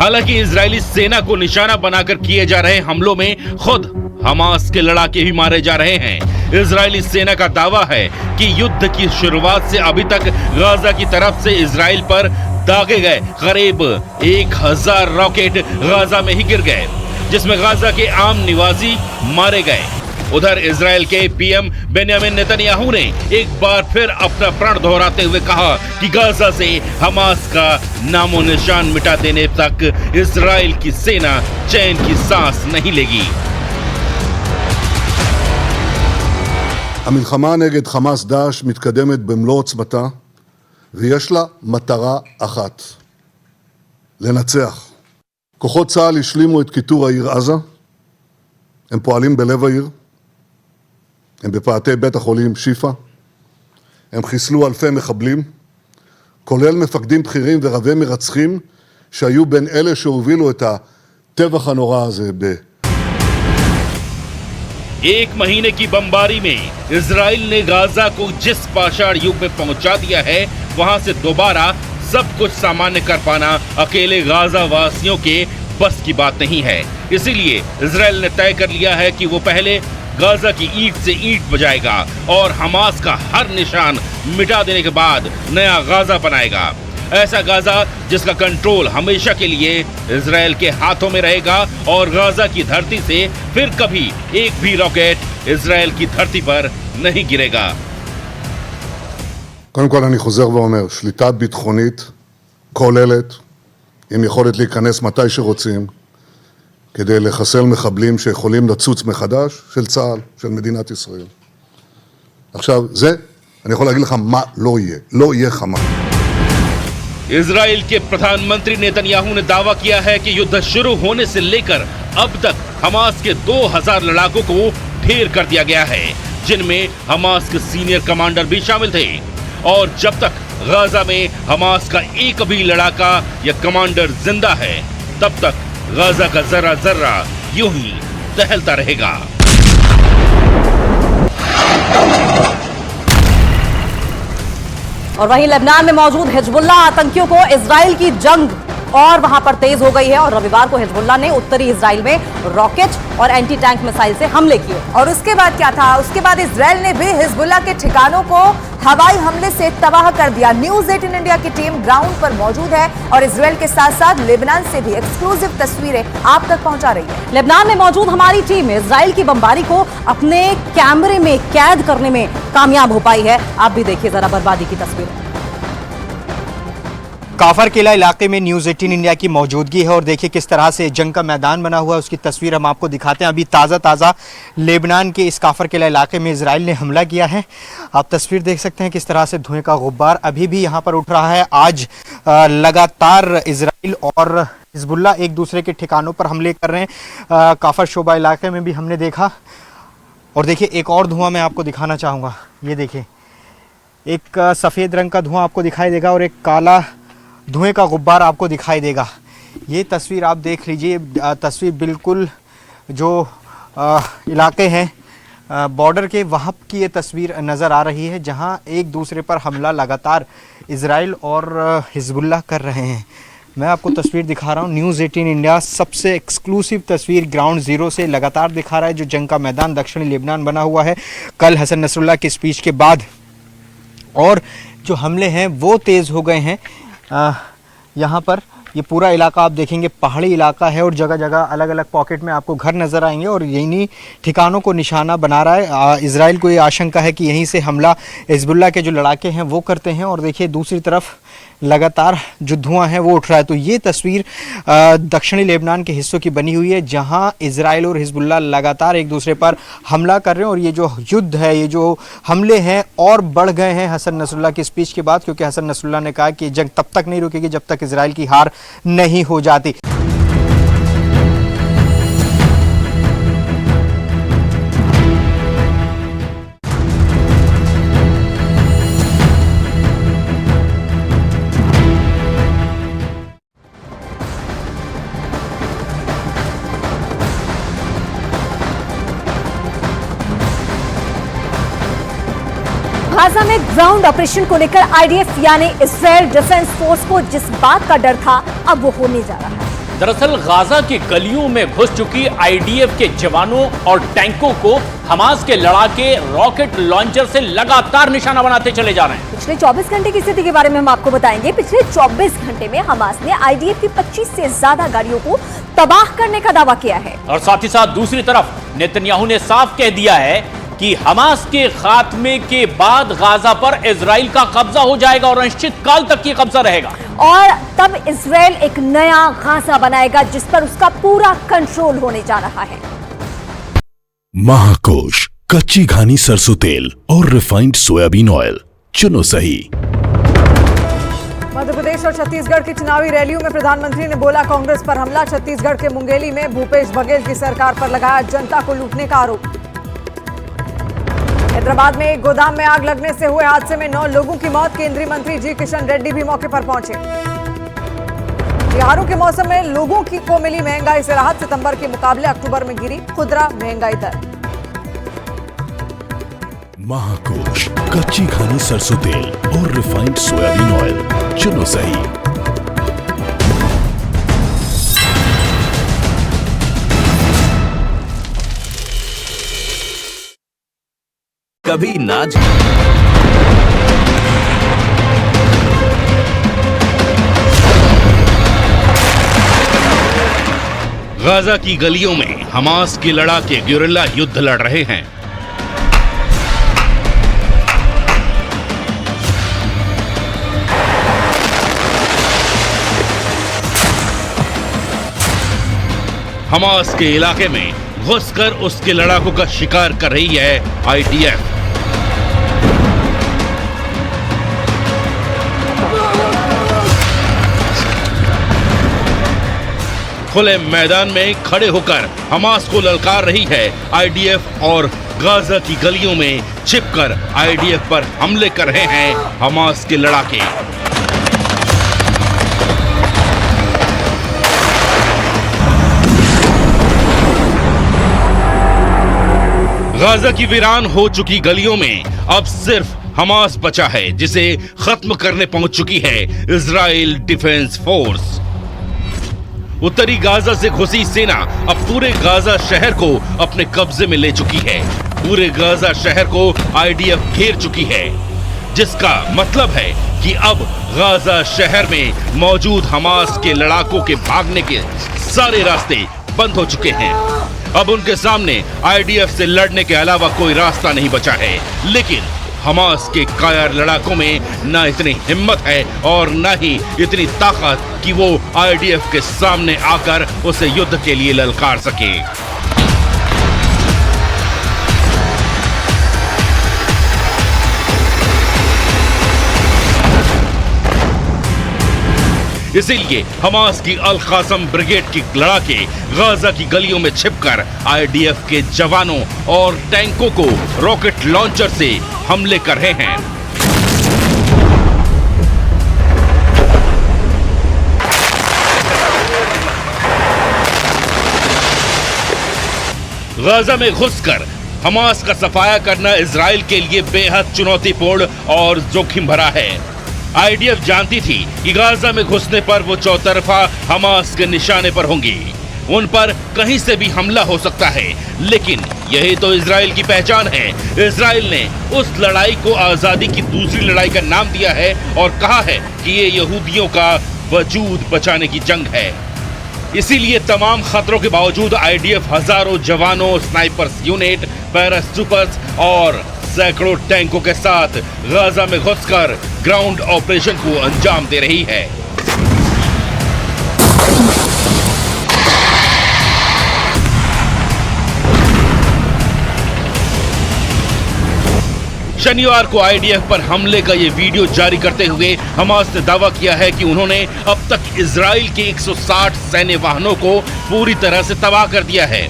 हालांकि इजरायली सेना को निशाना बनाकर किए जा रहे हमलों में खुद हमास के लड़ाके भी मारे जा रहे हैं। इजरायली सेना का दावा है कि युद्ध की शुरुआत से अभी तक गाजा की तरफ से इजराइल पर दागे गए करीब 1000 रॉकेट गाजा में ही गिर गए, जिसमें गाजा के आम निवासी मारे गए। उधर इजराइल के पीएम बेंयामिन नेतन्याहू ने एक बार फिर अपना प्रण दोहराते हुए कहा कि गाजा से हमास का नामो निशान मिटा देने तक इजराइल की सेना चैन की सांस नहीं लेगी। המלחמה נגד חמאס דאעש מתקדמת במלוא עוצמתה, ויש לה מטרה אחת, לנצח. כוחות צה"ל השלימו את כיתור העיר עזה, הם פועלים בלב העיר, הם בפאתי בית החולים שיפה, הם חיסלו אלפי מחבלים, כולל מפקדים בכירים ורבי מרצחים, שהיו בין אלה שהובילו את הטבח הנורא הזה एक महीने की बमबारी में इजराइल ने गाजा को जिस पाषाण युग में पहुंचा दिया है, वहां से दोबारा सब कुछ सामान्य कर पाना अकेले गाजा वासियों के बस की बात नहीं है। इसीलिए इजराइल ने तय कर लिया है कि वो पहले गाजा की ईंट से ईंट बजाएगा और हमास का हर निशान मिटा देने के बाद नया गाजा बनाएगा। ऐसा गाजा जिसका कंट्रोल हमेशा के लिए इजराइल के हाथों में रहेगा और गाजा की धरती से फिर कभी एक भी रॉकेट इजराइल की धरती पर नहीं गिरेगा। קודם כל אני חוזר ואומר, שליטה ביטחונית כוללת, עם יכולת להיכנס מתי שרוצים, כדי לחסל מחבלים שיכולים לצוץ מחדש, של צה"ל, של מדינת ישראל. עכשיו, זה, אני יכול להגיד לך מה לא יהיה. לא יהיה חמאס. इजराइल के प्रधानमंत्री नेतन्याहू ने दावा किया है कि युद्ध शुरू होने से लेकर अब तक हमास के 2000 लड़ाकों को ढेर कर दिया गया है, जिनमें हमास के सीनियर कमांडर भी शामिल थे। और जब तक गाजा में हमास का एक भी लड़ाका या कमांडर जिंदा है, तब तक गाजा का जर्रा जर्रा यूं ही दहलता रहेगा। और वहीं लेबनान में मौजूद हिजबुल्लाह आतंकियों को इजराइल की जंग और वहां पर तेज हो गई है और रविवार को हिजबुल्लाह ने उत्तरी इजराइल में रॉकेट और एंटी टैंक मिसाइल से हमले किए। और उसके बाद क्या था? उसके बाद इजराइल ने भी हिजबुल्लाह के ठिकानों को हवाई हमले से तबाह कर दिया। न्यूज़ 18 इंडिया की टीम ग्राउंड पर मौजूद है और इजराइल के साथ साथ लेबनान से भी एक्सक्लूसिव तस्वीरें आप तक पहुंचा रही है। लेबनान में मौजूद हमारी टीम इजराइल की बमबारी को अपने कैमरे में कैद करने में कामयाब हो पाई है। आप भी देखिए जरा बर्बादी की तस्वीर। काफर किला इलाके में न्यूज़ 18 इंडिया की मौजूदगी है और देखिए किस तरह से जंग का मैदान बना हुआ है, उसकी तस्वीर हम आपको दिखाते हैं। अभी ताज़ा लेबनान के इस काफर किला इलाके में इजराइल ने हमला किया है। आप तस्वीर देख सकते हैं किस तरह से धुएं का गुब्बार अभी भी यहाँ पर उठ रहा है। आज लगातार इजराइल और हिजबुल्लाह एक दूसरे के ठिकानों पर हमले कर रहे हैं। काफर शोबा इलाके में भी हमने देखा और देखिए एक और धुआं मैं आपको दिखाना चाहूँगा, ये देखिए एक सफ़ेद रंग का धुआं आपको दिखाई देगा और एक काला धुएं का गुब्बार आपको दिखाई देगा। ये तस्वीर आप देख लीजिए, तस्वीर बिल्कुल जो इलाके हैं बॉर्डर के वहाँ की ये तस्वीर नज़र आ रही है, जहाँ एक दूसरे पर हमला लगातार इजराइल और हिजबुल्लाह कर रहे हैं। मैं आपको तस्वीर दिखा रहा हूँ, न्यूज़ 18 इंडिया सबसे एक्सक्लूसिव तस्वीर ग्राउंड ज़ीरो से लगातार दिखा रहा है जो जंग का मैदान दक्षिणी लेबनान बना हुआ है। कल हसन नसरुल्लाह की स्पीच के बाद और जो हमले हैं वो तेज़ हो गए हैं। यहाँ पर ये पूरा इलाका आप देखेंगे पहाड़ी इलाका है और जगह जगह अलग अलग पॉकेट में आपको घर नज़र आएंगे और यही ठिकानों को निशाना बना रहा है। इजराइल को ये आशंका है कि यहीं से हमला हिजबुल्लाह के जो लड़ाके हैं वो करते हैं। और देखिए दूसरी तरफ लगातार जो धुआं है वो उठ रहा है। तो ये तस्वीर दक्षिणी लेबनान के हिस्सों की बनी हुई है जहां इजराइल और हिजबुल्लाह लगातार एक दूसरे पर हमला कर रहे हैं। और ये जो युद्ध है, ये जो हमले हैं और बढ़ गए हैं हसन नसरुल्लाह की स्पीच के बाद, क्योंकि हसन नसरुल्लाह ने कहा कि जंग तब तक नहीं रुकेगी जब तक इजराइल की हार नहीं हो जाती। गाजा में ग्राउंड ऑपरेशन को लेकर आईडीएफ यानी इजराइल डिफेंस फोर्स को जिस बात का डर था अब वो होने जा रहा है। दरअसल गाजा की गलियों में घुस चुकी आईडीएफ के जवानों और टैंकों को हमास के लड़ाके रॉकेट लॉन्चर से लगातार निशाना बनाते चले जा रहे हैं। पिछले 24 घंटे की स्थिति के बारे में हम आपको बताएंगे। पिछले 24 घंटे में हमास ने आईडीएफ की 25 से ज्यादा गाड़ियों को तबाह करने का दावा किया है। और साथ ही साथ दूसरी तरफ नेतन्याहू ने साफ कह दिया है कि हमास के खात्मे के बाद गाजा पर इजराइल का कब्जा हो जाएगा और अनिश्चित काल तक ये कब्जा रहेगा। और तब इजराइल एक नया गाजा बनाएगा जिस पर उसका पूरा कंट्रोल होने जा रहा है। महाकोश, कच्ची घानी सरसों तेल और रिफाइंड सोयाबीन ऑयल, चुनो सही। मध्य प्रदेश और छत्तीसगढ़ की चुनावी रैलियों में प्रधानमंत्री ने बोला कांग्रेस पर हमला। छत्तीसगढ़ के मुंगेली में भूपेश बघेल की सरकार पर लगाया जनता को लूटने का आरोप। हैदराबाद में एक गोदाम में आग लगने से हुए हादसे में 9 लोगों की मौत। केंद्रीय मंत्री जी किशन रेड्डी भी मौके पर पहुंचे। त्योहारों के मौसम में लोगों को मिली महंगाई से राहत। सितंबर के मुकाबले अक्टूबर में गिरी खुदरा महंगाई दर। महाकोश, कच्ची घानी सरसों तेल और रिफाइंड सोयाबीन ऑयल, चुनो सही। कभी नाच गाजा की गलियों में हमास के लड़ाके गेरिल्ला युद्ध लड़ रहे हैं। हमास के इलाके में घुसकर उसके लड़ाकों का शिकार कर रही है आईडीएफ। खुले मैदान में खड़े होकर हमास को ललकार रही है आईडीएफ और गाजा की गलियों में छिपकर आईडीएफ पर हमले कर रहे हैं हमास के लड़ाके। गाजा की वीरान हो चुकी गलियों में अब सिर्फ हमास बचा है, जिसे खत्म करने पहुंच चुकी है इजराइल डिफेंस फोर्स। उत्तरी गाजा से घुसी सेना अब पूरे गाजा शहर को अपने कब्जे में ले चुकी है। पूरे गाजा शहर को आईडीएफ घेर चुकी है, जिसका मतलब है कि अब गाजा शहर में मौजूद हमास के लड़ाकों के भागने के सारे रास्ते बंद हो चुके हैं। अब उनके सामने आईडीएफ से लड़ने के अलावा कोई रास्ता नहीं बचा है। लेकिन हमास के कायर लड़ाकों में न इतनी हिम्मत है और न ही इतनी ताकत कि वो आईडीएफ के सामने आकर उसे युद्ध के लिए ललकार सके। इसीलिए हमास की अल कासम ब्रिगेड की लड़ाके गाजा की गलियों में छिपकर आईडीएफ के जवानों और टैंकों को रॉकेट लॉन्चर से हमले कर रहे हैं। गाजा में घुसकर हमास का सफाया करना इजराइल के लिए बेहद चुनौतीपूर्ण और जोखिम भरा है। आईडीएफ जानती थी कि गाजा में घुसने पर वो चौतरफा हमास के निशाने पर होंगी, उन पर कहीं से भी हमला हो सकता है। लेकिन यही तो इजराइल की पहचान है। इजराइल ने उस लड़ाई को आजादी की दूसरी लड़ाई का नाम दिया है और कहा है कि ये यहूदियों का वजूद बचाने की जंग है। इसीलिए तमाम खतरों के बावजूद आईडीएफ हजारों जवानों, स्नाइपर्स यूनिट, पैराट्रूपर्स और सैकड़ों टैंकों के साथ गाजा में घुसकर ग्राउंड ऑपरेशन को अंजाम दे रही है। शनिवार को आईडीएफ पर हमले का ये वीडियो जारी करते हुए हमास ने दावा किया है कि उन्होंने अब तक इजराइल के 160 सैन्य वाहनों को पूरी तरह से तबाह कर दिया है।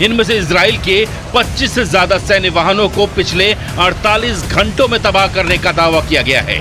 इनमें से इजराइल के 25 से ज्यादा सैन्य वाहनों को पिछले 48 घंटों में तबाह करने का दावा किया गया है।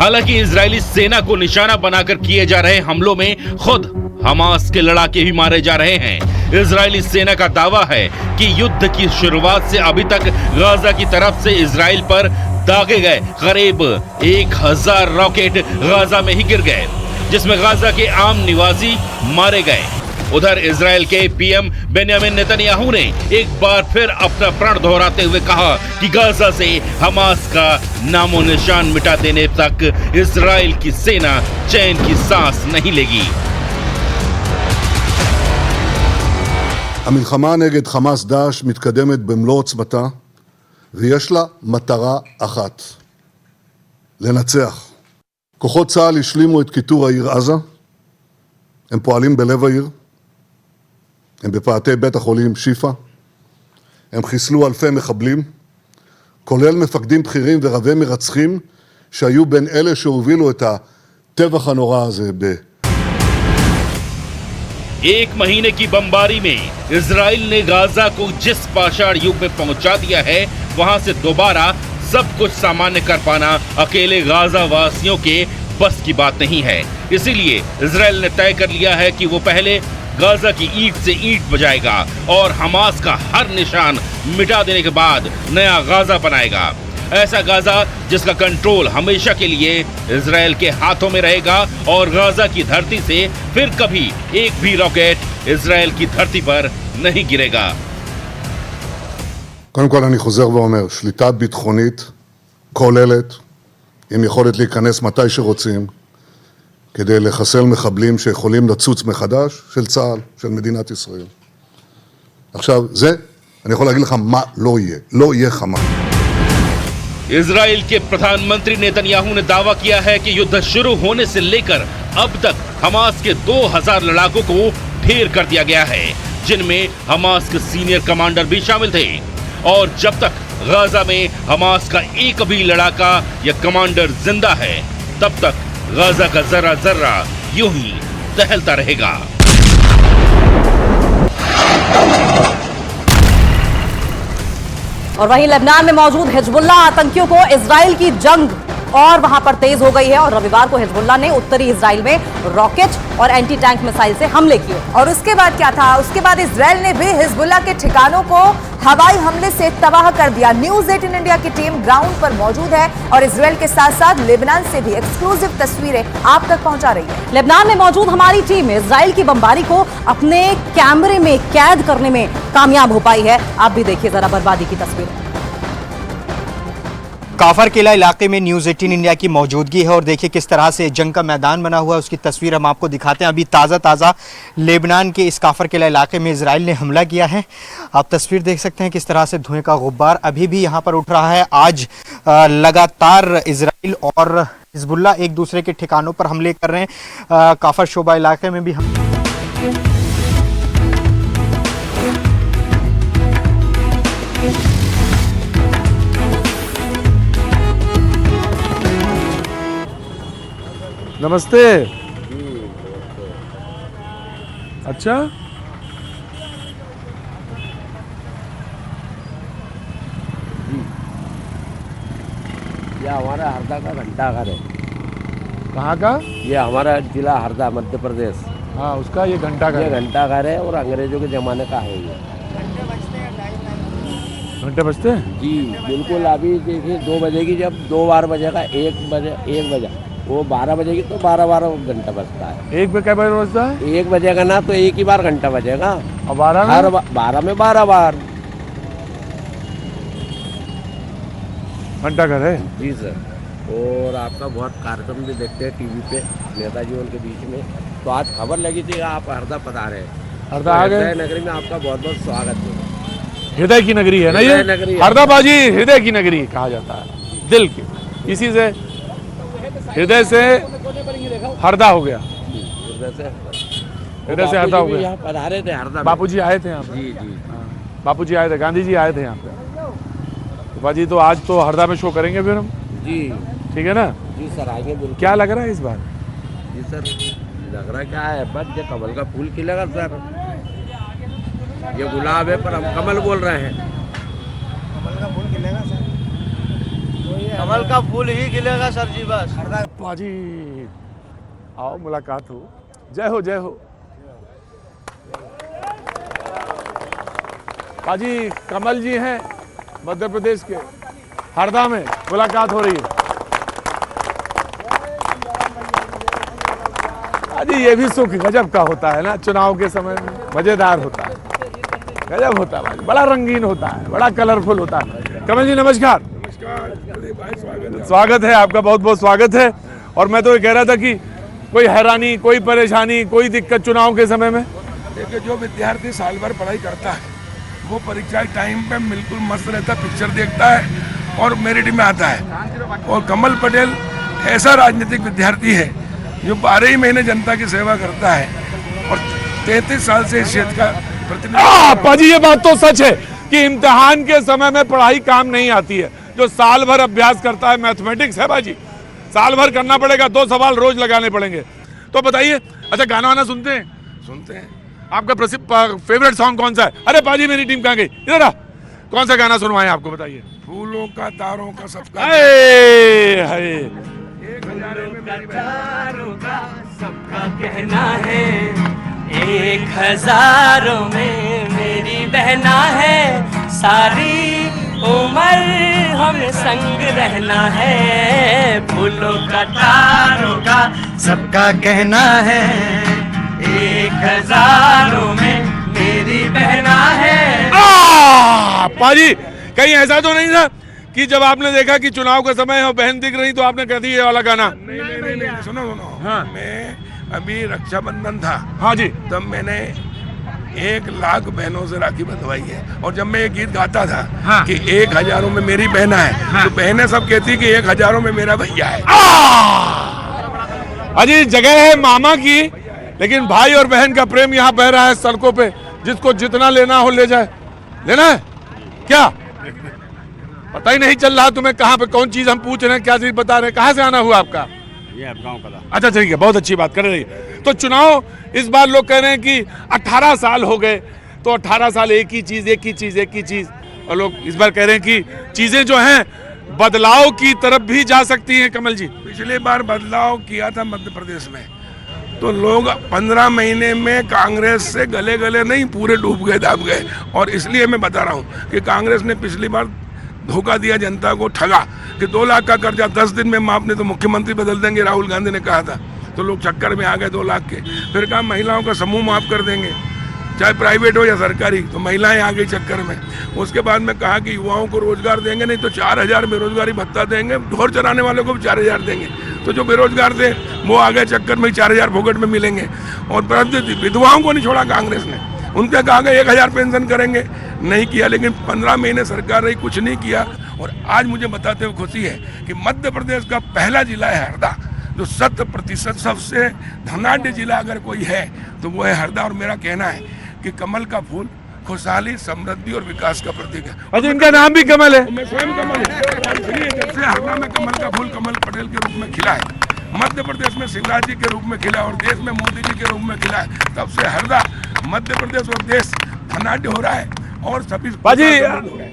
हालांकि इजरायली सेना को निशाना बनाकर किए जा रहे हमलों में खुद हमास के लड़ाके भी मारे जा रहे हैं। इजरायली सेना का दावा है कि युद्ध की शुरुआत से अभी तक गाजा की तरफ से इजराइल पर दागे गए करीब 1000 रॉकेट गाजा में ही गिर गए, जिसमें गाजा के आम निवासी मारे गए। उधर इजराइल के पीएम बेंयामिन नेतन्याहू ने एक बार फिर अपना प्रण दोहराते हुए कहा कि गाजा से हमास का नामो निशान मिटा देने तक इजराइल की सेना चैन की सांस नहीं लेगी। המלחמה נגד חמאס דאעש מתקדמת במלוא עוצמתה, ויש לה מטרה אחת, לנצח. כוחות צה"ל השלימו את כיתור העיר עזה, הם פועלים בלב העיר, הם בפאתי בית החולים שיפה, הם חיסלו אלפי מחבלים, כולל מפקדים בכירים ורבי מרצחים, שהיו בין אלה שהובילו את הטבח הנורא הזה एक महीने की बमबारी में इजराइल ने गाजा को जिस पाषाण युग में पहुंचा दिया है, वहां से दोबारा सब कुछ सामान्य कर पाना अकेले गाजा वासियों के बस की बात नहीं है। इसीलिए इजराइल ने तय कर लिया है कि वो पहले गाजा की ईंट से ईंट बजाएगा और हमास का हर निशान मिटा देने के बाद नया गाजा बनाएगा। ऐसा गाजा जिसका कंट्रोल हमेशा के लिए इजराइल के हाथों में रहेगा और गाजा की धरती से फिर कभी एक भी रॉकेट इजराइल की धरती पर नहीं गिरेगा। קודם כל אני חוזר ואומר, שליטה ביטחונית כוללת, עם יכולת להיכנס מתי שרוצים, כדי לחסל מחבלים שיכולים לצוץ מחדש, של צה"ל, של מדינת ישראל. עכשיו, זה, אני יכול להגיד לך מה לא יהיה. לא יהיה חמאס. इजराइल के प्रधानमंत्री नेतन्याहू ने दावा किया है कि युद्ध शुरू होने से लेकर अब तक हमास के 2000 लड़ाकों को ढेर कर दिया गया है, जिनमें हमास के सीनियर कमांडर भी शामिल थे। और जब तक गाजा में हमास का एक भी लड़ाका या कमांडर जिंदा है, तब तक गाजा का जर्रा जर्रा यूं ही दहलता रहेगा। और वहीं लेबनान में मौजूद हिजबुल्लाह आतंकियों को इजराइल की जंग और वहां पर तेज हो गई है और रविवार को हिजबुल्लाह ने उत्तरी इजराइल में रॉकेट और एंटी टैंक मिसाइल से हमले किए। और उसके बाद क्या था? उसके बाद इजराइल ने भी हिजबुल्लाह के ठिकानों को हवाई हमले से तबाह कर दिया। न्यूज 18 इंडिया की टीम ग्राउंड पर मौजूद है और इजराइल के साथ साथ लेबनान से भी एक्सक्लूसिव तस्वीरें आप तक पहुंचा रही है। लेबनान में मौजूद हमारी टीम इजराइल की बमबारी को अपने कैमरे में कैद करने में कामयाब हो पाई है। आप भी देखिए जरा बर्बादी की तस्वीरें। काफर किला इलाके में न्यूज़ 18 इंडिया की मौजूदगी है और देखिए किस तरह से जंग का मैदान बना हुआ है, उसकी तस्वीर हम आपको दिखाते हैं। अभी ताज़ा लेबनान के इस काफर किला इलाके में इजराइल ने हमला किया है। आप तस्वीर देख सकते हैं किस तरह से धुएं का गुब्बार अभी भी यहाँ पर उठ रहा है। आज लगातार इजराइल और हिजबुल्ला एक दूसरे के ठिकानों पर हमले कर रहे हैं। काफर शोबा इलाके में भी हम नमस्ते। अच्छा, यह हमारा हरदा का घंटाघर है। कहाँ का? ये हमारा जिला हरदा मध्य प्रदेश। हाँ, उसका ये घंटाघर। ये घंटाघर है और अंग्रेजों के ज़माने का है ये। घंटे बजते हैं? जी बिल्कुल। अभी देखिए 2 बजे की, जब 2 बजेगा 1 बजे वो 12 बजेगी तो 12 घंटा बजता है। 1 बजे क्या बजता है? 1 बजेगा ना तो एक ही बार घंटा बजेगा और 12 में? हर 12 में 12 बार घंटाघर है। जी सर। और आपका बहुत कार्यक्रम भी देखते हैं टीवी पे नेताजी उनके बीच में। तो आज खबर लगी थी आप हरदा पधारे हैं। हरदा आ गए। नगरी में आपका बहुत बहुत स्वागत है। हृदय की नगरी है ना ये? हरदा बाजी हृदय की नगरी कहा जाता है, दिल की। इसी से हृदय से हरदा हो गया। हृदय से हरदा हो गया। यहाँ पधारे थे हरदा। बापूजी आए थे यहाँ पे। जी जी। बापूजी आए थे, गांधी जी आए थे यहाँ पे। बाजी तो आज तो हरदा में शो करेंगे फिर हम। जी ठीक है ना? जी सर, आएंगे बिल्कुल। क्या लग रहा है इस बार? जी सर, लग रहा क्या है, बस ये कमल का फूल खिलेगा सर। ये गुलाब है पर हम कमल बोल रहे हैं। कमल का फूल खिलेगा सर। कमल का फूल ही खिलेगा सर जी बस। बाजी आओ, मुलाकात हो। जय हो, जय हो। बाजी कमल जी हैं मध्य प्रदेश के, हरदा में मुलाकात हो रही है। बाजी ये भी सुख गजब का होता है ना, चुनाव के समय में मजेदार होता है, गजब होता है। बड़ा रंगीन होता है, बड़ा कलरफुल होता है। कमल जी नमस्कार। स्वागत है आपका, बहुत बहुत स्वागत है। और मैं तो ये कह रहा था कि कोई हैरानी, कोई परेशानी, कोई दिक्कत चुनाव के समय में? देखिए, जो विद्यार्थी साल भर पढ़ाई करता है वो परीक्षा के टाइम पे बिल्कुल मस्त रहता, पिक्चर देखता है और मेरिट में आता है। और कमल पटेल ऐसा राजनीतिक विद्यार्थी है जो 12 ही महीने जनता की सेवा करता है और 33 साल से इस क्षेत्र का प्रतिनिधित्व। पाजी ये बात तो सच है कि इम्तिहान के समय में पढ़ाई काम नहीं आती है। जो साल भर अभ्यास करता है, मैथमेटिक्स है बाजी, साल भर करना पड़ेगा, 2 सवाल रोज लगाने पड़ेंगे। तो बताइए, अच्छा गाना वाना सुनते हैं? सुनते हैं। आपका प्रसिद्ध फेवरेट सॉन्ग कौन सा है? अरे पाजी मेरी टीम कहाँ गई? इधर आ, कौन सा गाना सुनवाएं आपको, बताइए। फूलों का तारों का सबका कहना है, 1000 में मेरी बहना है, सारी उम्र हमें संग रहना है। फूलों का तारों का सबका कहना है, 1000 में मेरी बहना है। पाजी कहीं ऐसा तो नहीं था कि जब आपने देखा कि चुनाव का समय है और बहन दिख रही तो आपने कह दिया ये वाला गाना? नहीं, सुनो। हाँ। मैं अभी रक्षाबंधन था। हाँ जी। तब मैंने 1 लाख बहनों से राखी बंधवाई है। और जब मैं ये गीत गाता था हाँ। कि 1000 में मेरी बहना है, हाँ। तो बहनें सब कहती कि 1000 में मेरा भैया है। अजी जगह है मामा की, लेकिन भाई और बहन का प्रेम यहाँ बह रहा है सड़कों पे। जिसको जितना लेना हो ले जाए। लेना है क्या? पता ही नहीं चल रहा तुम्हें कहाँ पे कौन चीज हम पूछ रहे हैं, क्या चीज बता रहे हैं। कहाँ से आना हुआ आपका? ये गाँव का। अच्छा ठीक है, बहुत अच्छी बात कर रही है। तो चुनाव इस बार लोग कह रहे हैं कि 18 साल हो गए, तो 18 साल एक ही चीज। और लोग इस बार कह रहे हैं कि चीजें जो हैं बदलाव की तरफ भी जा सकती हैं। कमल जी, पिछली बार बदलाव किया था मध्य प्रदेश में, तो लोग 15 महीने में कांग्रेस से गले नहीं, पूरे डूब गए, दाब गए। और इसलिए मैं बता रहा हूँ कि कांग्रेस ने पिछली बार धोखा दिया, जनता को ठगा कि 2 लाख का कर्जा 10 दिन में माफ, नहीं तो मुख्यमंत्री बदल देंगे, राहुल गांधी ने कहा था। तो लोग चक्कर में आ गए 2 लाख के। फिर कहा महिलाओं का समूह माफ कर देंगे। चाहे प्राइवेट हो या सरकारी। तो महिलाएं आ गई चक्कर में। उसके बाद में कहा कि युवाओं को रोजगार देंगे, नहीं तो 4000 बेरोजगारी भत्ता देंगे, ढोर चराने वालों को भी 4000 देंगे। तो जो बेरोजगार थे वो आ गए चक्कर में 4000 फोकट में मिलेंगे। और परंतु विधवाओं को नहीं छोड़ा कांग्रेस ने, उनके कहा गया 1000 पेंशन करेंगे, नहीं किया। लेकिन 15 महीने सरकार रही, कुछ नहीं किया। और आज मुझे बताते हुए खुशी है कि मध्य प्रदेश का पहला जिला है हरदा, जो 100% सबसे धनाढ्य जिला अगर कोई है तो वो है हरदा। और मेरा कहना है कि कमल का फूल खुशहाली, समृद्धि और विकास का प्रतीक है। अच्छा, इनका नाम भी कमल है। मैं स्वयं कमल है। जब से हरदा में कमल का फूल कमल पटेल के रूप में खिला है, मध्य प्रदेश में शिवराज जी के रूप में खिला और देश में मोदी जी के रूप में खिला है, तब से हरदा, मध्य प्रदेश और देश धनाढ्य हो रहा है। और सभी बाजी,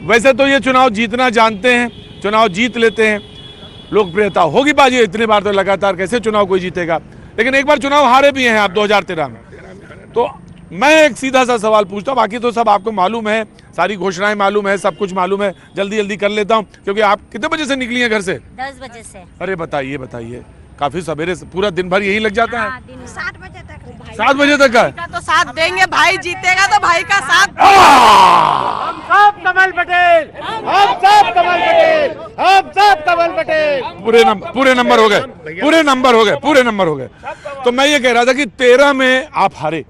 वैसे तो ये चुनाव जीतना जानते हैं, चुनाव जीत लेते हैं, लोकप्रियता होगी बाजी। इतनी बार तो लगातार कैसे चुनाव कोई जीतेगा, लेकिन एक बार चुनाव हारे भी हैं आप 2013 में। तो मैं एक सीधा सा सवाल पूछता हूँ, बाकी तो सब आपको मालूम है, सारी घोषणाएं मालूम है, सब कुछ मालूम है, जल्दी जल्दी कर लेता हूँ क्योंकि आप कितने बजे से निकली हैं घर से? 10 बजे से। अरे बताइए बताइए, काफी सवेरे से, पूरा दिन भर यही लग जाता है? 7 बजे तक। 7 बजे तक का तो साथ देंगे, भाई जीतेगा तो भाई का साथ। हम सब कमल पटेल, हम सब कमल पटेल, हम सब कमल पटेल। पूरे नंबर हो गए, पूरे नंबर हो गए। तो मैं ये कह रहा था कि 13 में आप हारे।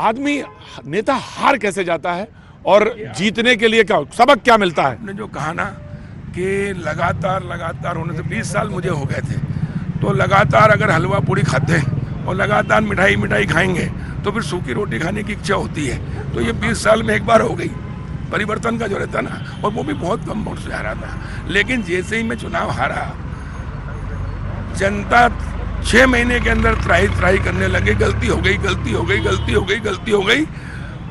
आदमी, नेता हार कैसे जाता है और जीतने के लिए क्या सबक क्या मिलता है? आपने जो कहा ना कि लगातार होने से 20 साल मुझे हो गए थे, तो लगातार अगर हलवा पूड़ी खाते हैं और लगातार मिठाई खाएंगे तो फिर सूखी रोटी खाने की इच्छा होती है। तो ये 20 साल में एक बार हो गई परिवर्तन का जो रहता ना, और वो भी बहुत कम वोट से हारा था। लेकिन जैसे ही मैं चुनाव हारा, जनता 6 महीने के अंदर त्राही करने लगे, गलती हो गई।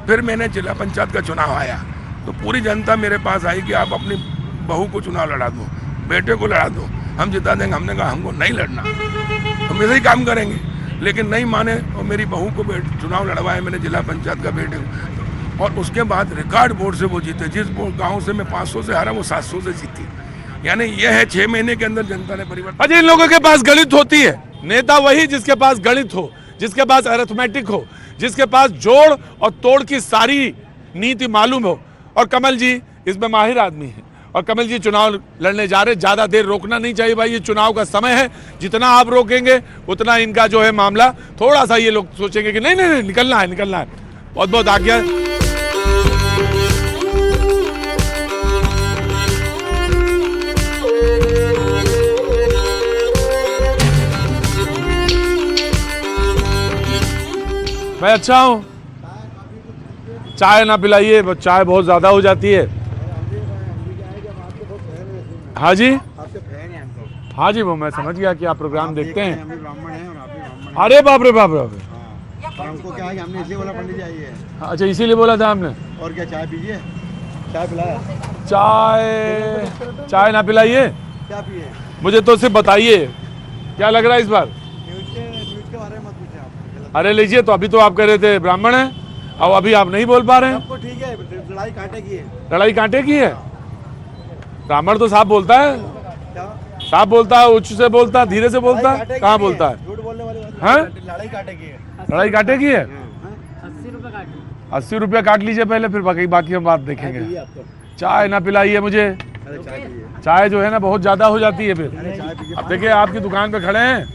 फिर मैंने जिला पंचायत का चुनाव आया तो पूरी जनता मेरे पास आई कि आप अपनी बहू को चुनाव लड़ा दो, बेटे को लड़ा दो, हम जिता देंगे। हमने कहा हमको नहीं लड़ना, हम ऐसे ही काम करेंगे। लेकिन नहीं माने और मेरी बहू को चुनाव लड़वाया मैंने जिला पंचायत का बेटे को। और उसके बाद रिकॉर्ड वोट से वो जीते। जिस गाँव से मैं 500 से हारा वो 700 से जीती। यानी यह है 6 महीने के अंदर जनता ने परिवर्तन। अजय, इन लोगों के पास गणित होती है। नेता वही जिसके पास गणित हो, जिसके पास अरिथमेटिक हो, जिसके पास जोड़ और तोड़ की सारी नीति मालूम हो। और कमल जी इसमें माहिर आदमी है। और कमल जी चुनाव लड़ने जा रहे, ज्यादा देर रोकना नहीं चाहिए भाई, ये चुनाव का समय है। जितना आप रोकेंगे उतना इनका जो है मामला, थोड़ा सा ये लोग सोचेंगे कि नहीं निकलना है। बहुत बहुत आज्ञा। मैं अच्छा हूँ, चाय ना पिलाइए, चाय बहुत ज्यादा हो जाती है। हाँ जी, हाँ जी, वो मैं समझ गया कि आप प्रोग्राम देखते हैं। अरे बाप रे बाप रे। हमको क्या है कि हमने इसीलिए बोला पंडित जी आइए। अच्छा, इसीलिए बोला था आपने। और क्या, चाय पीजिए? चाय पिलाया? चाय ना पिलाइए, क्या पिए? मुझे तो सिर्फ बताइए क्या लग रहा है इस बार। न्यूज के बारे में मत पूछिए आप। अरे लीजिए, तो अभी तो आप कह रहे थे ब्राह्मण है, अब अभी आप नहीं बोल पा रहे हैं। सबको ठीक है, लड़ाई कांटे की है। लड़ाई कांटे की है? ब्राह्मण तो साफ बोलता है, साफ बोलता है, उच्च से बोलता है, धीरे से बोलता है, कहाँ बोलता है? झूठ बोलने वाली बात। हाँ? लड़ाई कांटे की है। लड़ाई कांटे की है? 80 रुपया काट लीजिए पहले, फिर बाकी हम बात देखेंगे। चाय ना पिलाइए मुझे, चाय जो है ना बहुत ज्यादा हो जाती है फिर। अब देखिए आपकी दुकान पे खड़े हैं,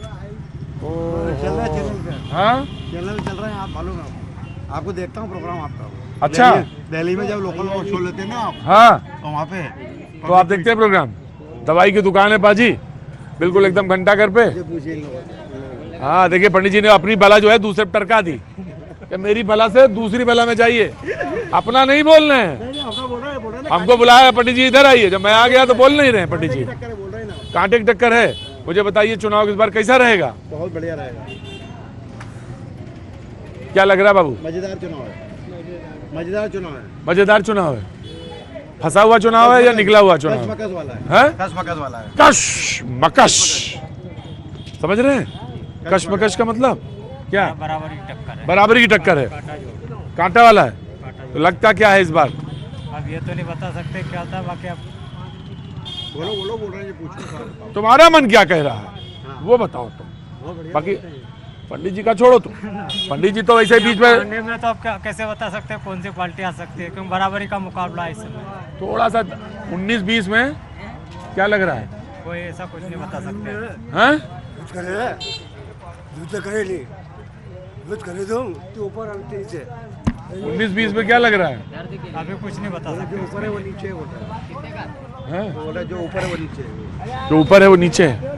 हाँ चैनल में चल रहे हैं, आप मालूम है आपको, देखता हूँ प्रोग्राम आपका। अच्छा, दिल्ली में जब लोकल शो लेते हैं ना आप, हाँ, तो वहाँ पे तो आप देखते हैं प्रोग्राम। दवाई की दुकान है पाजी, बिल्कुल एकदम घंटा घर पे। हाँ देखिए, पंडित जी ने अपनी बला जो है दूसरे पे टरका दी कि मेरी बला से दूसरी बला में जाइए, अपना नहीं बोलना है। हमको बुलाया पंडित जी इधर आइए, जब मैं आ गया तो बोल नहीं रहे पंडित जी। कांटे की टक्कर है। मुझे बताइए चुनाव इस बार कैसा रहेगा? बहुत बढ़िया रहेगा। क्या लग रहा है बाबू? मजेदार चुनाव है, मजेदार चुनाव है, मजेदार चुनाव है। फंसा हुआ चुनाव है या निकला हुआ चुनाव? कशमकश वाला है, कशमकश वाला है। कशमकश, समझ रहे हैं? कशमकश का मतलब क्या? बराबरी की टक्कर है। बराबरी की टक्कर है, कांटा वाला है। तो लगता क्या है इस बार? अब ये तो नहीं बता सकते क्या होता है, बाकी आप बोलो बोल रहे हैं, पूछो। तुम्हारा मन क्या कह रहा है वो बताओ तुम। बाकी पंडित जी का छोड़ो तुम, पंडित जी तो वैसे ही बीच में। में तो आप कैसे बता सकते हैं कौन सी पार्टी आ सकती है, क्योंकि बराबरी का मुकाबला है इस समय। थोड़ा सा 19-20 में क्या लग रहा है? कोई ऐसा कुछ नहीं बता सकते। हाँ? ऊपर 19-20 में क्या लग रहा है? अभी कुछ नहीं बता सकते। ऊपर है वो नीचे होता है। जो ऊपर है वो नीचे है। जो ऊपर है वो नीचे है।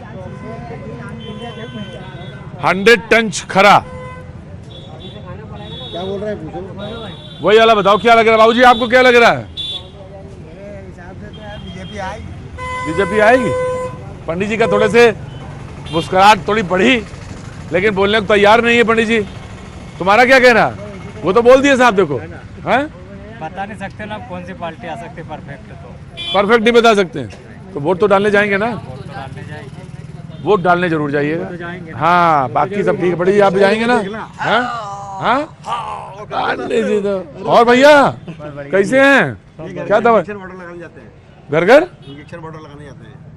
100 टन खरा। क्या बोल रहे हैं पूछो। वही वाला बताओ क्या लग रहा है बाबूजी, आपको क्या लग रहा है? बीजेपी आएगी। पंडित जी का थोड़े से मुस्कुराहट थोड़ी बढ़ी, लेकिन बोलने को तैयार नहीं है पंडित जी। तुम्हारा क्या कहना है? वो तो बोल दिए साहब, देखो हैं? बता नहीं सकते ना कौन सी पार्टी आ सकती है परफेक्ट। तो परफेक्ट नहीं बता सकते, तो वोट तो डालने जाएंगे ना? डालने जाएंगे, वोट डालने जरूर जाइएगा। हाँ, बाकी सब ठीक है। पंडित जी आप भी जाएंगे ना? हाँ हाँ जी। तो और भैया कैसे हैं? क्या दवा? घर घर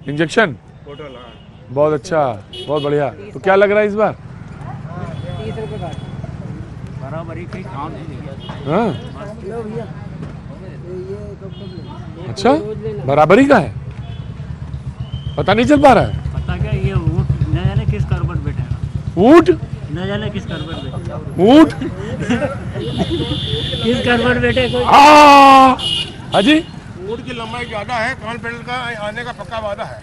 इंजेक्शन, बहुत अच्छा, बहुत बढ़िया। तो क्या लग रहा है इस बार? बराबरी की काम हाँ? अच्छा, बराबरी का है, पता नहीं चल पा रहा है। पता क्या, ये ऊँट न जाने किस कर पर बैठेगा। ऊँट न जाने किस कर पर बैठेगा। ऊँट किस कर पर बैठे कोई। हाजी, ऊँट की लंबाई ज्यादा है, कमल पटेल का आने का पक्का वादा है।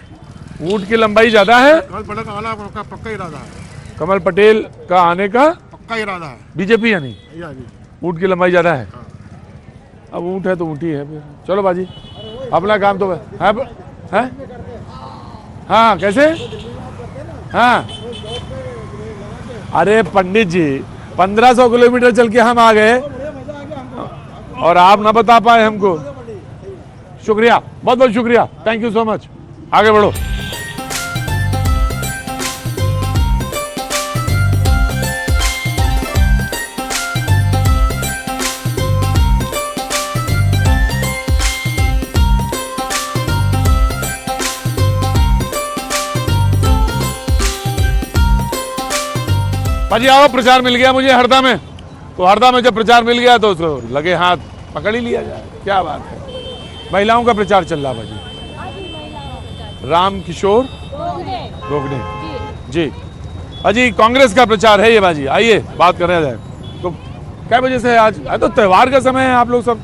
ऊँट की लंबाई ज्यादा है, कमल पटेल का आना का पक्का इरादा है। कमल पटेल का आने का पक्का इरादा है। बीजेपी यानी ऊँट की लंबाई ज्यादा है। अब ऊँट है तो ऊँट ही है फिर। चलो बाजी, अपना काम तो है। हाँ कैसे? हाँ अरे पंडित जी 1500 किलोमीटर चल के हम आ गए और आप ना बता पाए हमको। शुक्रिया, बहुत बहुत शुक्रिया, थैंक यू सो मच। आगे बढ़ो। भाजी आओ, प्रचार मिल गया मुझे हरदा में, तो हरदा में जब प्रचार मिल गया तो उसको लगे हाथ पकड़ ही लिया जाए। क्या बात है, महिलाओं का प्रचार चल रहा भाजी। राम किशोर दोगने जी। अजी कांग्रेस का प्रचार है ये बाजी, आइए बात करने जाए। तो क्या वजह से आज तो त्योहार का समय है, आप लोग सब?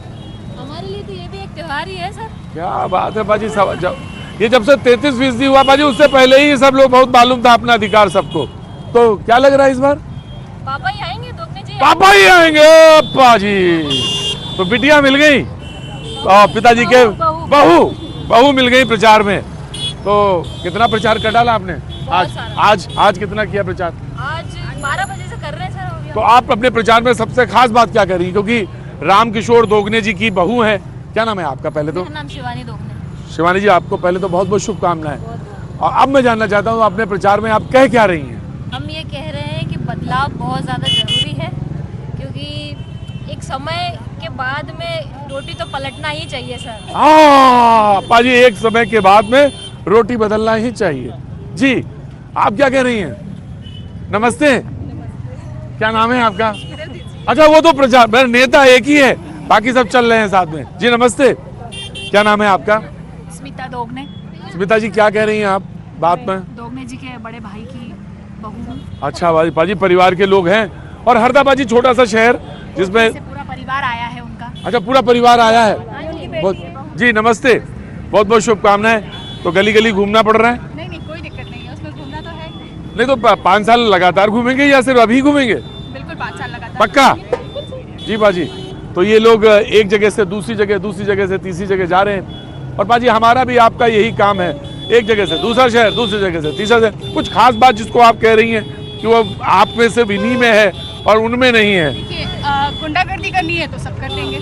हमारे लिए तो ये भी एक त्योहार ही है सर। क्या बात है बाजी, ये जब से 33% हुआ बाजी, उससे पहले ही सब लोग बहुत मालूम था अपना अधिकार सबको। तो क्या लग रहा है इस बार? पापा ही आएंगे, दोगने जी पापा ही आएंगे पाजी। तो बिटिया मिल गई और पिताजी के बहू मिल गई प्रचार में। तो कितना प्रचार कर डाला आपने आज कितना किया प्रचार? आज 12 बजे से कर रहे हैं सर। तो आप अपने प्रचार में सबसे खास बात क्या करेंगी, क्योंकि राम किशोर दोगने जी की बहू है। क्या नाम है आपका? पहले तो नाम शिवानी दोगने। शिवानी जी, आपको पहले तो बहुत बहुत शुभकामनाएं। और अब मैं जानना चाहता हूँ अपने प्रचार में आप कह क्या रही हैं? हम ये कह रहे हैं कि बदलाव बहुत ज़्यादा ज़रूरी है, क्योंकि एक समय के बाद में रोटी तो पलटना ही चाहिए सर। हाँ पाजी, एक समय के बाद में रोटी बदलना ही चाहिए जी। आप क्या कह रही हैं? नमस्ते, क्या नाम है आपका? अच्छा वो तो प्रचार, मेरा नेता एक ही है, बाकी सब चल रहे हैं साथ में जी। नमस्ते, क्या नाम है आपका? स्मिता दोगने। स्मिता जी क्या कह रही हैं आप बात में? दोगने जी के बड़े भाई की बहू। अच्छा बाजी, परिवार के लोग हैं। और हरदा बाजी छोटा सा शहर जिसमें पूरा परिवार आया है उनका। अच्छा पूरा परिवार आया है। बहुत जी, नमस्ते, बहुत बहुत शुभकामनाएं। तो गली गली घूमना पड़ रहा है? नहीं कोई दिक्कत नहीं है, उसमें घूमना तो है। नहीं तो 5 साल लगातार घूमेंगे या सिर्फ अभी घूमेंगे? बिल्कुल 5 साल लगातार। पक्का जी बाजी। तो ये लोग एक जगह से दूसरी जगह, दूसरी जगह से तीसरी जगह जा रहे हैं। और बाजी हमारा भी आपका यही काम है, एक जगह से दूसरा शहर, दूसरी जगह से तीसरा शहर। कुछ खास बात जिसको आप कह रही हैं कि वो आप में से इन्हीं में है और उनमें नहीं है? देखिए, गुंडागर्दी करनी है तो सब कर लेंगे,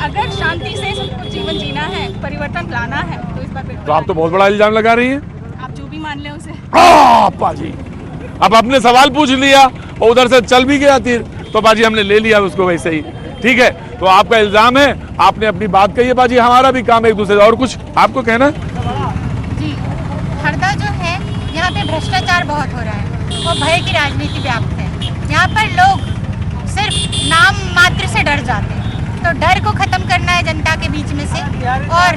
अगर शांति से सबको जीवन जीना है, परिवर्तन लाना है तो इस बार। तो आप तो बहुत बड़ा इल्जाम लगा रही हैं। आप जो भी मान लें उसे। पाजी अब आपने सवाल पूछ लिया और उधर से चल भी गया तीर, तो बाजी हमने ले लिया उसको वैसे ही। ठीक है, तो आपका इल्जाम है, आपने अपनी बात कही है बाजी, हमारा भी काम है एक दूसरे। और कुछ आपको कहना? जी, हरदा जो है यहाँ पे भ्रष्टाचार बहुत हो रहा है और भय की राजनीति व्याप्त है। यहाँ पर लोग सिर्फ नाम मात्र से डर जाते हैं, तो डर को खत्म करना है जनता के बीच में से। और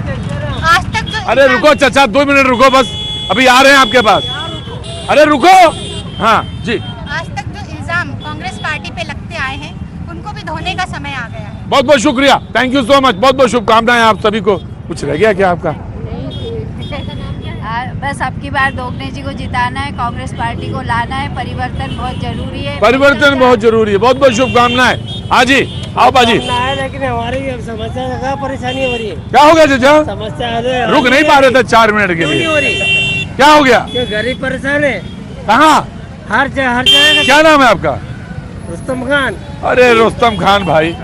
आज तक जो अरे रुको चाचा, 2 मिनट रुको बस, अभी आ रहे हैं आपके पास। अरे रुको। हाँ जी। आज तक जो इल्जाम कांग्रेस पार्टी पे लगते आए हैं उनको भी धोने का समय आ गया है। बहुत बहुत शुक्रिया, थैंक यू सो मच, बहुत बहुत शुभकामनाएं आप सभी को। कुछ रह गया क्या आपका? बस आपकी बार दोगने जी को जिताना है, कांग्रेस पार्टी को लाना है, परिवर्तन बहुत जरूरी है। परिवर्तन बहुत जरूरी है, बहुत बहुत शुभकामनाएं। हाँ जी, आओ बाजी। लेकिन हमारी समस्या क्या परेशानी हो रही है? क्या हो गया चाचा? समस्या रुक नहीं पा रहे थे 4 मिनट के लिए, हो रही? क्या हो गया? गरीब परेशान है। कहाँ? हर जगह। क्या नाम है आपका? रुस्तम खान। अरे रुस्तम खान भाई,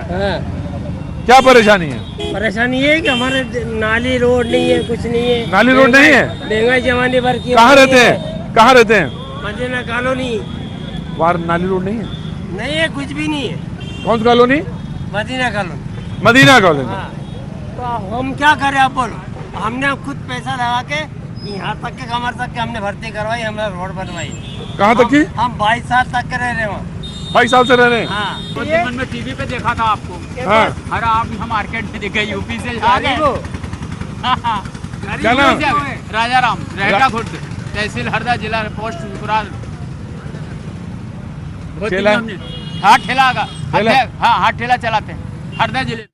क्या परेशानी है? परेशानी ये है कि हमारे नाली रोड नहीं है, कुछ नहीं है। नाली रोड नहीं है? महंगाई जमाने भर की। कहाँ रहते हैं? कहाँ रहते हैं? मदीना कॉलोनी। वहाँ नाली रोड नहीं है? नहीं है, कुछ भी नहीं है। कौन सी colony? Madina colony. Madina colony. तो हम क्या करें आप बोलो? हमने खुद पैसा लगा के यहाँ तक के कमर तक के हमने भर्ती करवाई, हमने रोड बनवाई। कहाँ तक की? हम 22 साल तक के रह रहे वहाँ। 22 साल से रह रहे हैं? हाँ। जीवन में टीवी पे देखा था आपको। हाँ। हर आप मार्केट में दिखे, यूपी से आ गए। क्या नाम? राजा राम, रहटा खुर्द, तहसील हरदा, जिला पोस्ट कुरान। ठेला? हाँ ठेला का, हाँ ठेला चलाते हैं हरदा जिले।